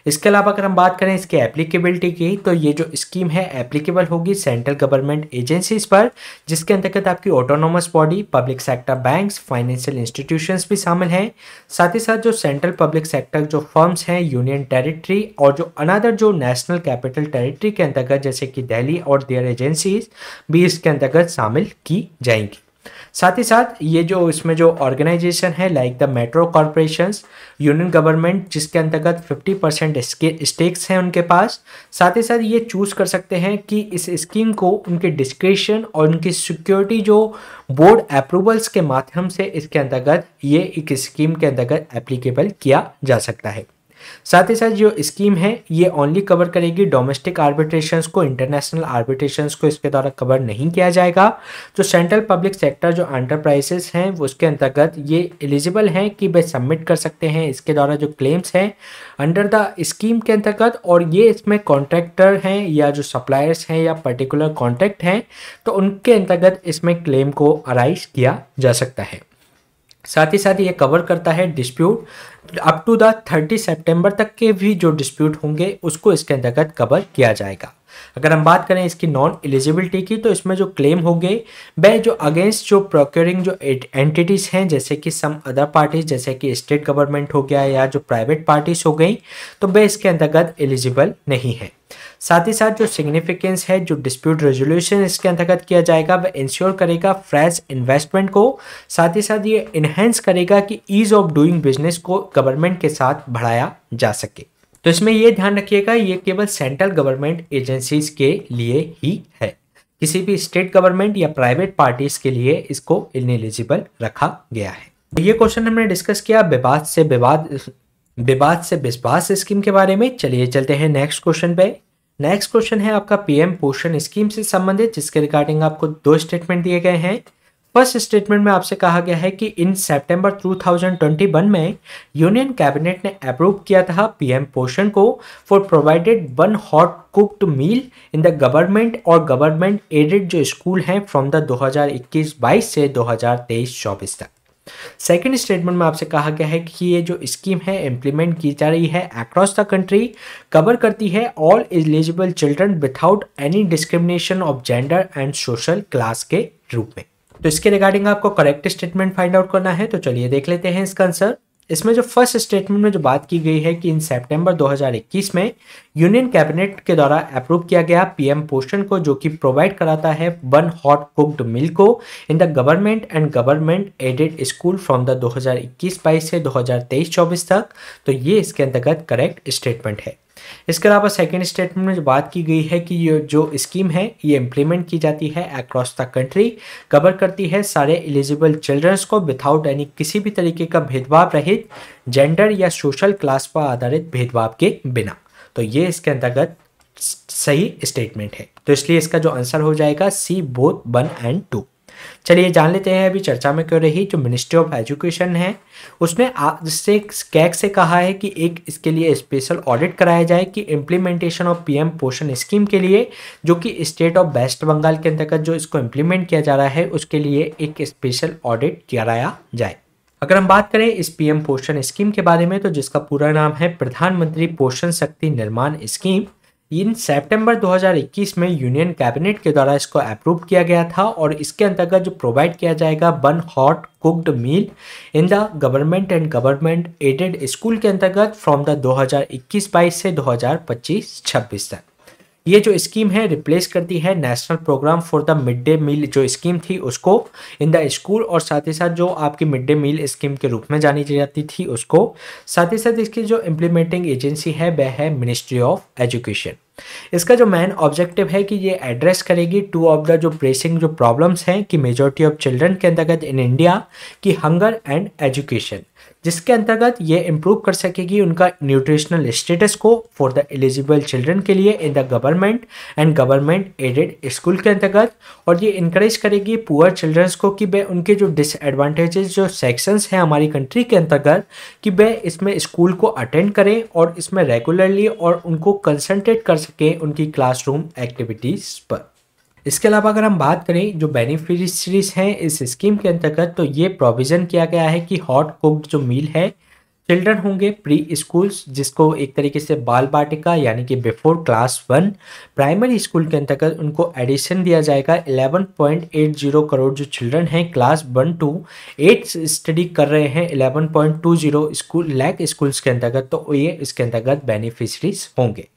इसके अलावा अगर हम बात करें इसके एप्लीकेबिलिटी की, तो ये जो स्कीम है एप्लीकेबल होगी सेंट्रल गवर्नमेंट एजेंसीज पर, जिसके अंतर्गत आपकी autonomous body, public sector banks, financial institutions भी शामिल हैं। साथ ही साथ जो सेंट्रल पब्लिक सेक्टर जो फर्म्स हैं यूनियन टेरिटरी और जो अनदर जो नेशनल कैपिटल टेरिटरी के अंतर्गत जैसे कि दिल्ली और देयर एजेंसीज भी इसके अंतर्गत शामिल की जाएंगी। साथ ही साथ ये जो इसमें जो ऑर्गेनाइजेशन है like the metro corporations, union government जिसके अंतर्गत 50% स्टेक्स हैं उनके पास। साथ ही साथ ये चूज कर सकते हैं कि इस स्कीम को उनके डिस्क्रिप्शन और उनकी सिक्योरिटी जो बोर्ड अप्रूवल्स के माध्यम से इसके अंतर्गत ये एक स्कीम के अंतर्गत एप्लीकेबल किया जा सकता है। साथ ही साथ जो स्कीम है ये ओनली कवर करेगी डोमेस्टिक आर्बिट्रेशंस को, इंटरनेशनल आर्बिट्रेशंस को इसके द्वारा कवर नहीं किया जाएगा। जो सेंट्रल पब्लिक सेक्टर जो एंटरप्राइजेस हैं वो उसके अंतर्गत ये एलिजिबल हैं कि वे सबमिट कर सकते हैं इसके द्वारा जो क्लेम्स हैं अंडर द स्कीम के अंतर्गत, और ये इसमें कॉन्ट्रैक्टर हैं या जो सप्लायर्स हैं या पर्टिकुलर कॉन्ट्रैक्ट हैं तो उनके अंतर्गत इसमें क्लेम को अराइज किया जा सकता है। साथ ही साथ ये कवर करता है डिस्प्यूट अप टू द 30 सितंबर तक के भी जो डिस्प्यूट होंगे उसको इसके अंतर्गत कवर किया जाएगा। अगर हम बात करें इसकी नॉन एलिजिबिलिटी की, तो इसमें जो क्लेम होंगे वह जो अगेंस्ट जो प्रोक्योरिंग जो एंटिटीज हैं जैसे कि सम अदर पार्टीज जैसे कि स्टेट गवर्नमेंट हो गया या जो प्राइवेट पार्टीज हो गई, तो वह इसके अंतर्गत एलिजिबल नहीं है। साथ ही साथ जो सिग्निफिकेंस है जो डिस्प्यूट रेजोल्यूशन इसके अंतर्गत किया जाएगा वह इंश्योर करेगा फ्रेश इन्वेस्टमेंट को। साथ ही साथ ये इन्हेंस करेगा कि ईज ऑफ डूइंग बिजनेस को गवर्नमेंट के साथ बढ़ाया जा सके। तो इसमें ये ध्यान रखिएगा ये केवल सेंट्रल गवर्नमेंट एजेंसीज के लिए ही है, किसी भी स्टेट गवर्नमेंट या प्राइवेट पार्टीज के लिए इसको इनएलिजिबल रखा गया है। ये क्वेश्चन हमने डिस्कस किया विवाद से विश्वास स्कीम के बारे में। चलिए चलते हैं नेक्स्ट क्वेश्चन पे। नेक्स्ट क्वेश्चन है आपका पीएम पोषण स्कीम से संबंधित, जिसके रिगार्डिंग आपको दो स्टेटमेंट दिए गए हैं। फर्स्ट स्टेटमेंट में आपसे कहा गया है कि इन सितंबर 2021 में यूनियन कैबिनेट ने अप्रूव किया था पीएम पोषण को for provided one hot cooked meal in the government और गवर्नमेंट एडेड जो स्कूल हैं फ्रॉम द 2021-22 से 2023-24 तक। सेकेंड स्टेटमेंट में आपसे कहा गया है कि ये जो स्कीम है इम्प्लीमेंट की जा रही है अक्रॉस द कंट्री, कवर करती है all eligible children without any discrimination of gender and social class के रूप में। तो इसके रिगार्डिंग आपको करेक्ट स्टेटमेंट फाइंड आउट करना है, तो चलिए देख लेते हैं इसका आंसर। इसमें जो फर्स्ट स्टेटमेंट में जो बात की गई है कि इन सितंबर 2021 में यूनियन कैबिनेट के द्वारा अप्रूव किया गया पीएम पोषण को, जो कि प्रोवाइड कराता है वन हॉट कुक्ड मील को इन the government and government aided school from the 2021-22 से 2023-24 तक। तो ये इसके अंतर्गत करेक्ट स्टेटमेंट है। इसके अलावा सेकेंड स्टेटमेंट में जो बात की गई है कि ये जो स्कीम है ये इम्प्लीमेंट की जाती है अक्रॉस द कंट्री, कवर करती है सारे एलिजिबल चिल्ड्रंस को विदाउट एनी किसी भी तरीके का भेदभाव रहित, जेंडर या सोशल क्लास पर आधारित भेदभाव के बिना। तो ये इसके अंतर्गत सही स्टेटमेंट है, तो इसलिए इसका जो आंसर हो जाएगा सी बोथ 1 एंड 2। चलिए जान लेते हैं अभी चर्चा में क्यों रही जो मिनिस्ट्री ऑफ एजुकेशन है उसने जिससे कैग से कहा है कि एक इसके लिए स्पेशल ऑडिट कराया जाए कि इम्प्लीमेंटेशन ऑफ पीएम पोषण स्कीम के लिए, जो कि स्टेट ऑफ वेस्ट बंगाल के अंतर्गत जो इसको इम्प्लीमेंट किया जा रहा है उसके लिए एक स्पेशल ऑडिट कराया जाए। अगर हम बात करें इस पीएम पोषण स्कीम के बारे में, तो जिसका पूरा नाम है प्रधानमंत्री पोषण शक्ति निर्माण स्कीम, इन सितंबर 2021 में यूनियन कैबिनेट के द्वारा इसको अप्रूव किया गया था और इसके अंतर्गत जो प्रोवाइड किया जाएगा one hot cooked meal in the government and government aided school के अंतर्गत फ्रॉम द 2021-22 से 2025-26 तक। ये जो स्कीम है रिप्लेस करती है national programme for the mid day meal जो स्कीम थी उसको इन द स्कूल, और साथ ही साथ जो आपकी मिड डे मील स्कीम के रूप में जानी जाती थी उसको। साथ ही साथ इसकी जो इम्प्लीमेंटिंग एजेंसी है वह है मिनिस्ट्री ऑफ एजुकेशन। इसका जो मेन ऑब्जेक्टिव है कि ये एड्रेस करेगी टू ऑफ द जो प्रेसिंग जो प्रॉब्लम्स हैं कि मेजॉरिटी ऑफ चिल्ड्रन के अंतर्गत इन इंडिया की हंगर एंड एजुकेशन, जिसके अंतर्गत ये इम्प्रूव कर सकेगी उनका न्यूट्रिशनल स्टेटस को फॉर द एलिजिबल चिल्ड्रन के लिए इन the government and government aided school के अंतर्गत। और ये इनकरेज करेगी पुअर चिल्ड्रंस को कि वे उनके जो डिसएडवांटेजेस जो सेक्शंस हैं हमारी कंट्री के अंतर्गत कि वे इसमें स्कूल को अटेंड करें और इसमें रेगुलरली और उनको कंसंट्रेट कर सकें उनकी क्लासरूम एक्टिविटीज़ पर। इसके अलावा अगर हम बात करें जो बेनिफिशियरीज हैं इस स्कीम के अंतर्गत, तो ये प्रोविज़न किया गया है कि हॉट कुक्ड जो मील है चिल्ड्रन होंगे प्री स्कूल्स, जिसको एक तरीके से बाल बाटिका यानी कि बिफोर क्लास 1 प्राइमरी स्कूल के अंतर्गत उनको एडिशन दिया जाएगा 11.80 करोड़ जो चिल्ड्रन हैं क्लास 1 to 8 स्टडी कर रहे हैं 11.20 स्कूल लैक स्कूल्स के अंतर्गत, तो ये इसके अंतर्गत बेनिफिशरीज होंगे।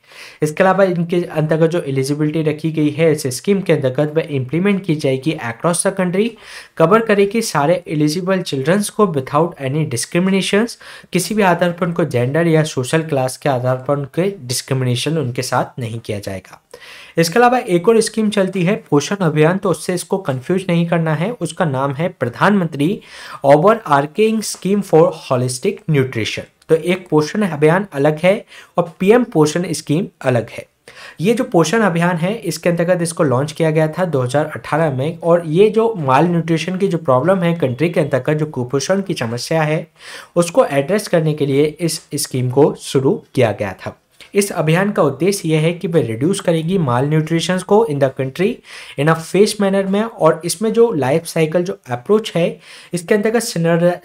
इसके अलावा इनके अंतर्गत जो एलिजिबिलिटी रखी गई है इस स्कीम के अंतर्गत वह इम्प्लीमेंट की जाएगी अक्रॉस द कंट्री, कवर करेगी सारे एलिजिबल चिल्ड्रंस को विदाउट एनी डिस्क्रिमिनेशंस, किसी भी आधार पर उनको जेंडर या सोशल क्लास के आधार पर उनके डिस्क्रिमिनेशन उनके साथ नहीं किया जाएगा। इसके अलावा एक और स्कीम चलती है पोषण अभियान, तो उससे इसको कंफ्यूज नहीं करना है, उसका नाम है Pradhanmantri overarching scheme for holistic nutrition. तो एक पोषण अभियान अलग है और पीएम पोषण स्कीम अलग है। ये जो पोषण अभियान है इसके अंतर्गत इसको लॉन्च किया गया था 2018 में, और ये जो माल न्यूट्रिशन की जो प्रॉब्लम है कंट्री के अंतर्गत जो कुपोषण की समस्या है उसको एड्रेस करने के लिए इस स्कीम को शुरू किया गया था। इस अभियान का उद्देश्य यह है कि वह रिड्यूस करेगी माल न्यूट्रिशन को in the country in a face manner में, और इसमें जो लाइफ साइकिल जो अप्रोच है इसके अंतर्गत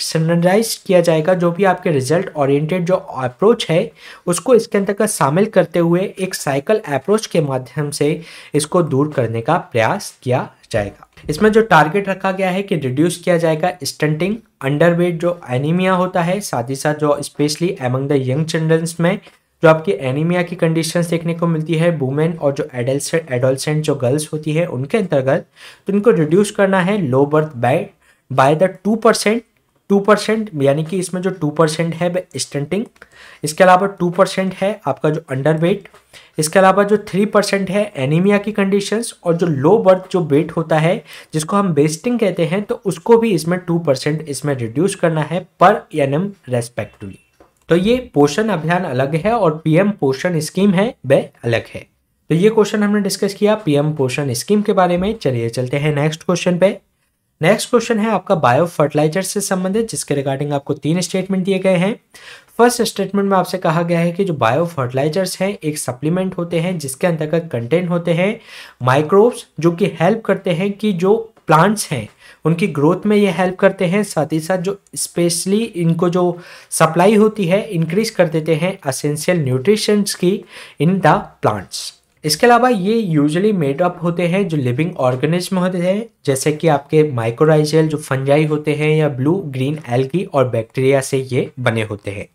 सिनराइज किया जाएगा जो भी आपके रिजल्ट ओरिएंटेड जो अप्रोच है उसको इसके अंतर्गत शामिल करते हुए एक साइकिल अप्रोच के माध्यम से इसको दूर करने का प्रयास किया जाएगा। इसमें जो टारगेट रखा गया है कि रिड्यूस किया जाएगा स्टंटिंग, अंडरवेट जो एनीमिया होता है, साथ ही साथ जो specially among the young childrens में जो आपकी एनीमिया की कंडीशंस देखने को मिलती है वुमेन और जो एडोलसेंट जो गर्ल्स होती है उनके अंतर्गत, तो इनको रिड्यूस करना है लो बर्थ बाय द 2% यानी कि इसमें जो 2% है वह स्टंटिंग, इसके अलावा 2% है आपका जो अंडरवेट, इसके अलावा जो 3% है एनीमिया की कंडीशंस, और जो लो बर्थ जो वेट होता है जिसको हम वेस्टिंग कहते हैं तो उसको भी इसमें 2% इसमें रिड्यूस करना है पर एनम रेस्पेक्टिवली। तो ये पोषण अभियान अलग है और पीएम पोषण स्कीम है वह अलग है। तो ये क्वेश्चन हमने डिस्कस किया पीएम पोषण स्कीम के बारे में। चलिए चलते हैं नेक्स्ट क्वेश्चन पे। नेक्स्ट क्वेश्चन है आपका बायो फर्टिलाइजर से संबंधित, जिसके रिगार्डिंग आपको 3 स्टेटमेंट दिए गए हैं। फर्स्ट स्टेटमेंट में आपसे कहा गया है कि जो बायो फर्टिलाइजर्स हैं एक सप्लीमेंट होते हैं जिसके अंतर्गत कंटेंट होते हैं माइक्रोब्स, जो कि हेल्प करते हैं कि जो प्लांट्स हैं उनकी ग्रोथ में ये हेल्प करते हैं। साथ ही साथ जो स्पेशली इनको जो सप्लाई होती है इंक्रीज कर देते हैं एसेंशियल न्यूट्रिशंस की इन द प्लांट्स। इसके अलावा ये यूजुअली मेड अप होते हैं जो लिविंग ऑर्गेनिज्म होते हैं, जैसे कि आपके माइक्रोराइजल जो फंजाई होते हैं या ब्लू ग्रीन एल्गी और बैक्टीरिया से ये बने होते हैं।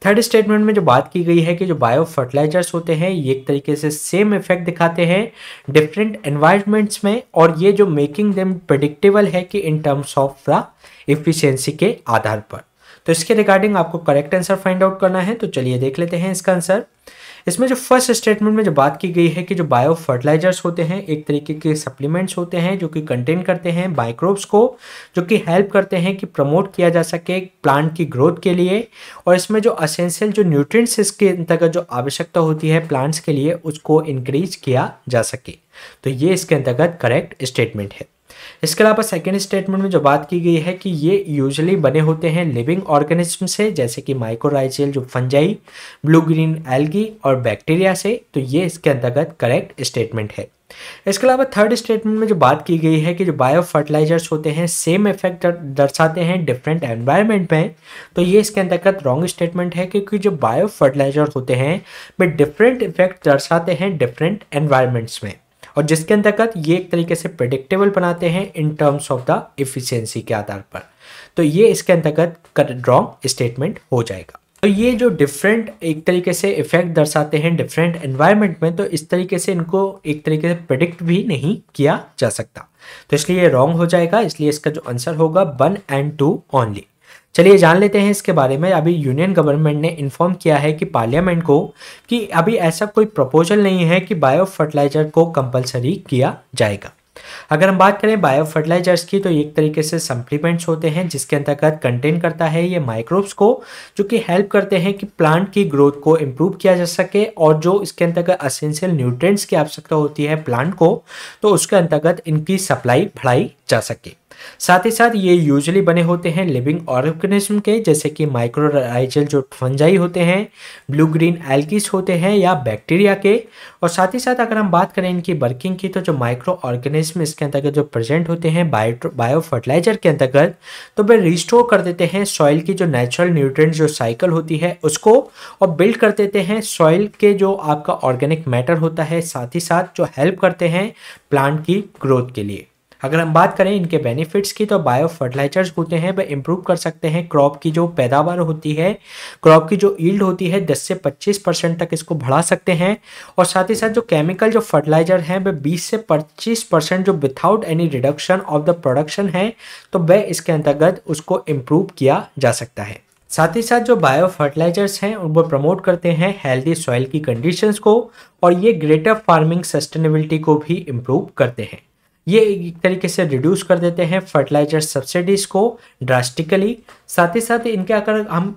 थर्ड स्टेटमेंट में जो बात की गई है कि जो बायो फर्टिलाइजर्स होते हैं ये एक तरीके से सेम इफेक्ट दिखाते हैं डिफरेंट एनवायरनमेंट्स में, और ये जो मेकिंग देम प्रेडिक्टेबल है कि in terms of the efficiency के आधार पर। तो इसके रिगार्डिंग आपको करेक्ट आंसर फाइंड आउट करना है। तो चलिए देख लेते हैं इसका आंसर। इसमें जो फर्स्ट स्टेटमेंट में जो बात की गई है कि जो बायो फर्टिलाइजर्स होते हैं एक तरीके के सप्लीमेंट्स होते हैं जो कि कंटेन करते हैं माइक्रोब्स को, जो कि हेल्प करते हैं कि प्रमोट किया जा सके प्लांट की ग्रोथ के लिए, और इसमें जो असेंशियल जो न्यूट्रिएंट्स इसके अंतर्गत जो आवश्यकता होती है प्लांट्स के लिए उसको इंक्रीज किया जा सके। तो ये इसके अंतर्गत करेक्ट स्टेटमेंट है। इसके अलावा सेकेंड स्टेटमेंट में जो बात की गई है कि ये यूजुअली बने होते हैं लिविंग ऑर्गेनिज्म से, जैसे कि माइक्रोराइजल जो फंजाई, ब्लू ग्रीन एल्गी और बैक्टीरिया से। तो ये इसके अंतर्गत करेक्ट स्टेटमेंट है। इसके अलावा थर्ड स्टेटमेंट में जो बात की गई है कि जो बायो फर्टिलाइजर्स होते हैं सेम इफेक्ट दर्शाते हैं डिफरेंट एनवायरनमेंट में। तो ये इसके अंतर्गत रॉन्ग स्टेटमेंट है, क्योंकि जो बायो फर्टिलाइजर होते हैं वे डिफरेंट इफेक्ट दर्शाते हैं डिफरेंट एनवायरनमेंट्स में, और जिसके अंतर्गत ये एक तरीके से प्रेडिक्टेबल बनाते हैं in terms of the efficiency के आधार पर। तो ये इसके अंतर्गत रॉन्ग स्टेटमेंट हो जाएगा। तो ये जो डिफरेंट एक तरीके से इफेक्ट दर्शाते हैं डिफरेंट एनवायरनमेंट में, तो इस तरीके से इनको एक तरीके से प्रेडिक्ट भी नहीं किया जा सकता, तो इसलिए ये रॉन्ग हो जाएगा। इसलिए इसका जो आंसर होगा 1 और 2 ओनली। चलिए जान लेते हैं इसके बारे में। अभी यूनियन गवर्नमेंट ने इन्फॉर्म किया है कि पार्लियामेंट को कि अभी ऐसा कोई प्रपोजल नहीं है कि बायो फर्टिलाइजर को कंपलसरी किया जाएगा। अगर हम बात करें बायो फर्टिलाइजर्स की, तो एक तरीके से सप्लीमेंट्स होते हैं जिसके अंतर्गत कंटेन करता है ये माइक्रोब्स को, जो कि हेल्प करते हैं कि प्लांट की ग्रोथ को इम्प्रूव किया जा सके, और जो इसके अंतर्गत एसेंशियल न्यूट्रिएंट्स की आवश्यकता होती है प्लांट को, तो उसके अंतर्गत इनकी सप्लाई बढ़ाई जा सके। साथ ही साथ ये यूजुअली बने होते हैं लिविंग ऑर्गेनिज्म के, जैसे कि माइक्रोराइजल जो फंजाई होते हैं, ब्लू ग्रीन एल्गीज होते हैं या बैक्टीरिया के। और साथ ही साथ अगर हम बात करें इनकी वर्किंग की, तो जो माइक्रो ऑर्गेनिज्म इसके अंतर्गत जो प्रेजेंट होते हैं बायो फर्टिलाइजर के अंतर्गत, तो वे रिस्टोर कर देते हैं सॉइल की जो नेचुरल न्यूट्रिएंट्स जो साइकिल होती है उसको, और बिल्ड कर देते हैं सॉइल के जो आपका ऑर्गेनिक मैटर होता है, साथ ही साथ जो हेल्प करते हैं प्लांट की ग्रोथ के लिए। अगर हम बात करें इनके बेनिफिट्स की, तो बायो फर्टिलाइजर्स होते हैं वे इंप्रूव कर सकते हैं क्रॉप की जो पैदावार होती है, क्रॉप की जो यील्ड होती है 10 से 25% तक इसको बढ़ा सकते हैं। और साथ ही साथ जो केमिकल जो फर्टिलाइजर हैं वे 20 से 25% जो without any reduction of the production है, तो वह इसके अंतर्गत उसको इम्प्रूव किया जा सकता है। साथ ही साथ जो बायो फर्टिलाइजर्स हैं वो प्रमोट करते हैं हेल्दी सॉइल की कंडीशंस को, और ये ग्रेटर फार्मिंग सस्टेनेबिलिटी को भी इम्प्रूव करते हैं। ये एक तरीके से रिड्यूस कर देते हैं फर्टिलाइजर सब्सिडीज को ड्रास्टिकली। साथ ही साथ इनके अगर हम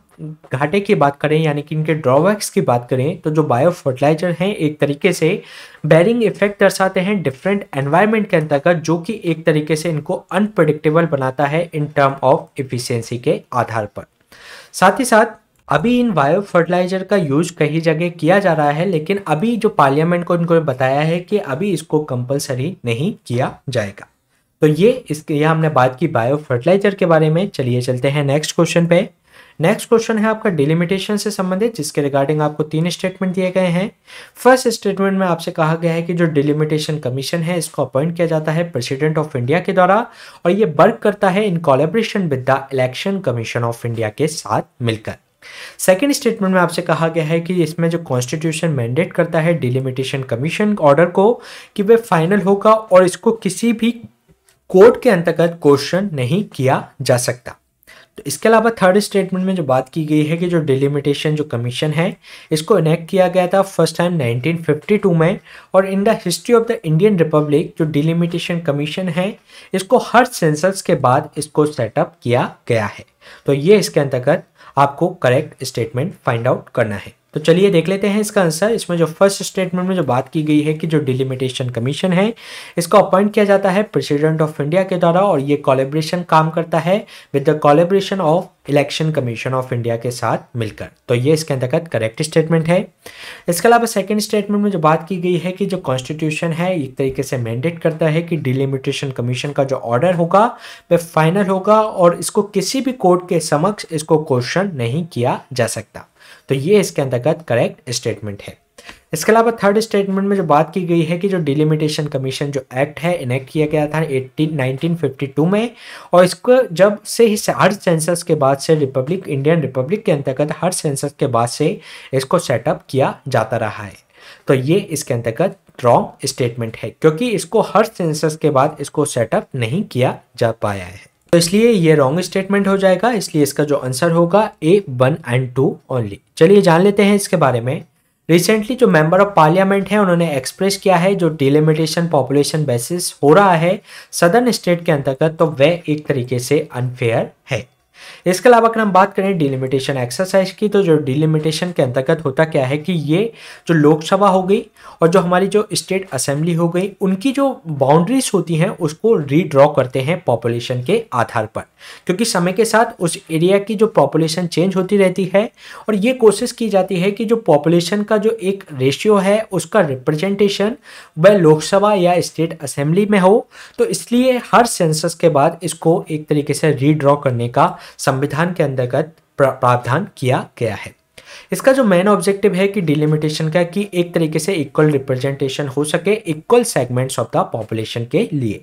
घाटे की बात करें यानी कि इनके ड्रॉबैक्स की बात करें, तो जो बायो फर्टिलाइजर हैं एक तरीके से बैरिंग इफेक्ट दर्शाते हैं डिफरेंट एनवायरनमेंट के अंतर्गत, जो कि एक तरीके से इनको अनप्रेडिक्टेबल बनाता है इन टर्म ऑफ एफिशिएंसी के आधार पर। साथ ही साथ अभी इन बायो फर्टिलाइजर का यूज कई जगह किया जा रहा है, लेकिन अभी जो पार्लियामेंट को इनको बताया है कि अभी इसको कंपलसरी नहीं किया जाएगा। तो ये हमने बात की बायो फर्टिलाइजर के बारे में। चलिए चलते हैं नेक्स्ट क्वेश्चन पे। नेक्स्ट क्वेश्चन है आपका डिलिमिटेशन से संबंधित, जिसके रिगार्डिंग आपको 3 स्टेटमेंट दिए गए हैं। फर्स्ट स्टेटमेंट में आपसे कहा गया है कि जो डिलिमिटेशन कमीशन है इसको अपॉइंट किया जाता है प्रेसिडेंट ऑफ इंडिया के द्वारा, और ये वर्क करता है in collaboration with the election commission of India के साथ मिलकर। सेकेंड स्टेटमेंट में आपसे कहा गया है कि इसमें जो कॉन्स्टिट्यूशन मैंडेट करता है डिलिमिटेशन कमीशन ऑर्डर को, कि वह फाइनल होगा और इसको किसी भी कोर्ट के अंतर्गत क्वेश्चन नहीं किया जा सकता। तो इसके अलावा थर्ड स्टेटमेंट में जो बात की गई है कि जो डिलिमिटेशन जो कमीशन है इसको इनेक्ट किया गया था फर्स्ट टाइम 1952 में, और in the history of the Indian Republic जो डिलिमिटेशन कमीशन है इसको हर सेंसस के बाद इसको सेटअप किया गया है। तो ये इसके अंतर्गत आपको करेक्ट स्टेटमेंट फाइंड आउट करना है। तो चलिए देख लेते हैं इसका आंसर। इसमें जो फर्स्ट स्टेटमेंट में जो बात की गई है कि जो डिलिमिटेशन कमीशन है इसको अपॉइंट किया जाता है प्रेसिडेंट ऑफ इंडिया के द्वारा और ये कोलैबोरेशन काम करता है with the collaboration of election commission of India के साथ मिलकर। तो ये इसके अंतर्गत करेक्ट स्टेटमेंट है। इसके अलावा सेकंड स्टेटमेंट में जो बात की गई है कि जो कॉन्स्टिट्यूशन है एक तरीके से मैंडेट करता है कि डिलिमिटेशन कमीशन का जो ऑर्डर होगा वह फाइनल होगा और इसको किसी भी कोर्ट के समक्ष इसको क्वेश्चन नहीं किया जा सकता। तो ये इसके अंतर्गत करेक्ट स्टेटमेंट है। इसके अलावा थर्ड स्टेटमेंट में जो बात की गई है कि जो डिलिमिटेशन कमीशन जो एक्ट है इनेक्ट किया गया था 1952 में और इसको जब से ही हर सेंसस के बाद से इंडियन रिपब्लिक के अंतर्गत हर सेंसस के बाद से इसको सेटअप किया जाता रहा है। तो ये इसके अंतर्गत रॉन्ग स्टेटमेंट है क्योंकि इसको हर सेंसस के बाद इसको सेटअप नहीं किया जा पाया है। तो इसलिए ये रॉन्ग स्टेटमेंट हो जाएगा। इसलिए इसका जो आंसर होगा A1 and 2 ओनली। चलिए जान लेते हैं इसके बारे में। रिसेंटली जो मेंबर ऑफ पार्लियामेंट है उन्होंने एक्सप्रेस किया है जो डिलिमिटेशन पॉपुलेशन बेसिस हो रहा है सदर्न स्टेट के अंतर्गत तो वह एक तरीके से अनफेयर है। इसके अलावा अगर हम बात करें डिलिमिटेशन एक्सरसाइज की तो जो डिलिमिटेशन के अंतर्गत होता क्या है कि ये जो लोकसभा हो गई और जो हमारी जो स्टेट असेंबली हो गई उनकी जो बाउंड्रीज होती हैं उसको रीड्रॉ करते हैं पॉपुलेशन के आधार पर क्योंकि समय के साथ उस एरिया की जो पॉपुलेशन चेंज होती रहती है और ये कोशिश की जाती है कि जो पॉपुलेशन का जो एक रेशियो है उसका रिप्रेजेंटेशन वह लोकसभा या स्टेट असेंबली में हो। तो इसलिए हर सेंसस के बाद इसको एक तरीके से रीड्रॉ करने का संविधान के अंतर्गत प्रावधान किया गया है। इसका जो मेन ऑब्जेक्टिव है कि डिलिमिटेशन का कि एक तरीके से इक्वल रिप्रेजेंटेशन हो सके equal segments of the population के लिए।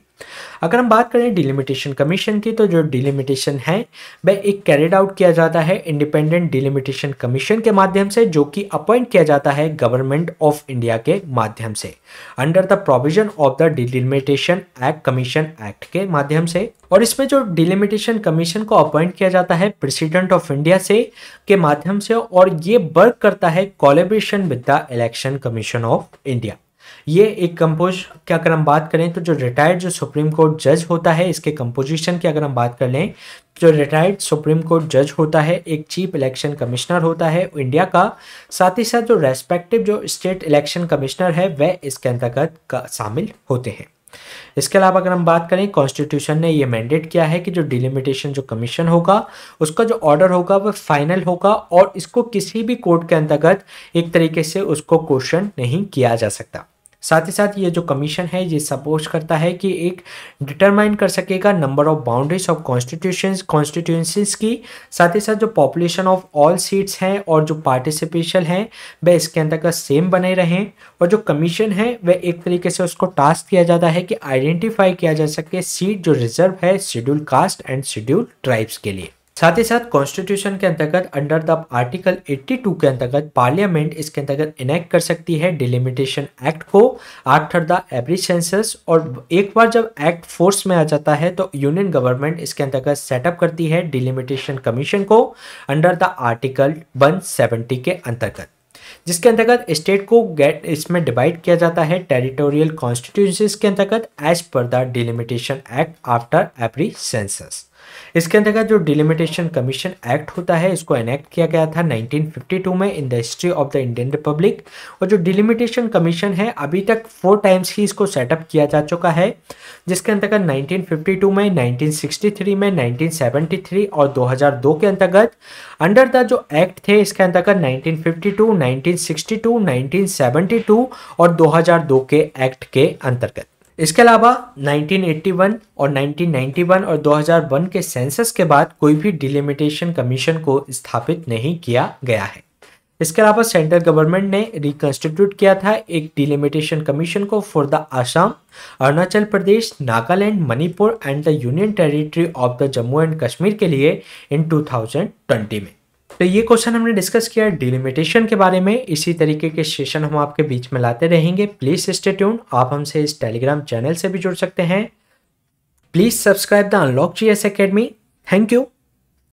अगर हम बात करें डिलिमिटेशन कमीशन की तो जो डिलिमिटेशन है वह एक कैरिड आउट किया जाता है इंडिपेंडेंट डिलिमिटेशन कमीशन के माध्यम से जो कि अपॉइंट किया जाता है गवर्नमेंट ऑफ इंडिया के माध्यम से under the provision of the delimitation act commission act के माध्यम से। और इसमें जो डिलिमिटेशन कमीशन को अपॉइंट किया जाता है प्रेसिडेंट ऑफ इंडिया से के माध्यम से और ये वर्क करता है collaboration with the election commission of India. ये एक कंपोज की अगर हम बात करें तो जो रिटायर्ड जो सुप्रीम कोर्ट जज होता है इसके कंपोजिशन की अगर हम बात कर लें जो रिटायर्ड सुप्रीम कोर्ट जज होता है एक चीफ इलेक्शन कमिश्नर होता है इंडिया का, साथ ही साथ जो रेस्पेक्टिव जो स्टेट इलेक्शन कमिश्नर है वह इसके अंतर्गत शामिल होते हैं। इसके अलावा अगर हम बात करें कॉन्स्टिट्यूशन ने ये मैंडेट किया है कि जो डिलिमिटेशन जो कमीशन होगा उसका जो ऑर्डर होगा वह फाइनल होगा और इसको किसी भी कोर्ट के अंतर्गत एक तरीके से उसको क्वेश्चन नहीं किया जा सकता। साथ ही साथ ये जो कमीशन है ये सपोज करता है कि एक डिटरमाइन कर सकेगा number of boundaries of constituencies की, साथ ही साथ जो पॉपुलेशन ऑफ ऑल सीट्स हैं और जो पार्टिसिपेशन है वह इसके अंतर्गत सेम बने रहें। और जो कमीशन है वह एक तरीके से उसको टास्क दिया जाता है कि आइडेंटिफाई किया जा सके सीट जो रिजर्व है schedule caste and schedule tribes के लिए। साथ ही साथ कॉन्स्टिट्यूशन के अंतर्गत अंडर द आर्टिकल 82 के अंतर्गत पार्लियामेंट इसके अंतर्गत इनेक्ट कर सकती है डिलिमिटेशन एक्ट को आफ्टर द एवरी सेंसस। और एक बार जब एक्ट फोर्स में आ जाता है तो यूनियन गवर्नमेंट इसके अंतर्गत सेटअप करती है डिलिमिटेशन कमीशन को अंडर द आर्टिकल 170 के अंतर्गत, जिसके अंतर्गत स्टेट को इसमें डिवाइड किया जाता है टेरिटोरियल कॉन्स्टिट्यूंसीज के अंतर्गत as per the delimitation act after every census. इसके अंतर्गत जो डिलिमिटेशन कमीशन एक्ट होता है इसको एनेक्ट किया गया था 1952 में in the history of the Indian Republic. और जो डिलिमिटेशन कमीशन है अभी तक 4 टाइम्स ही इसको सेटअप किया जा चुका है, जिसके अंतर्गत 1952 में, 1963 में, 1973 और 2002 के अंतर्गत अंडर द जो एक्ट थे इसके अंतर्गत 1952, 1962, 1972 और 2002 के एक्ट के अंतर्गत। इसके अलावा 1981 और 1991 और 2001 के सेंसस के बाद कोई भी डिलिमिटेशन कमीशन को स्थापित नहीं किया गया है। इसके अलावा सेंट्रल गवर्नमेंट ने रिकॉन्स्टिट्यूट किया था एक डिलिमिटेशन कमीशन को for the Assam, Arunachal Pradesh, Nagaland, Manipur and the union territory of the Jammu and Kashmir के लिए इन 2020 में। तो ये क्वेश्चन हमने डिस्कस किया डिलिमिटेशन के बारे में। इसी तरीके के सेशन हम आपके बीच में लाते रहेंगे। Please stay tuned. आप हमसे इस टेलीग्राम चैनल से भी जुड़ सकते हैं। Please subscribe the unlock GS academy. Thank you.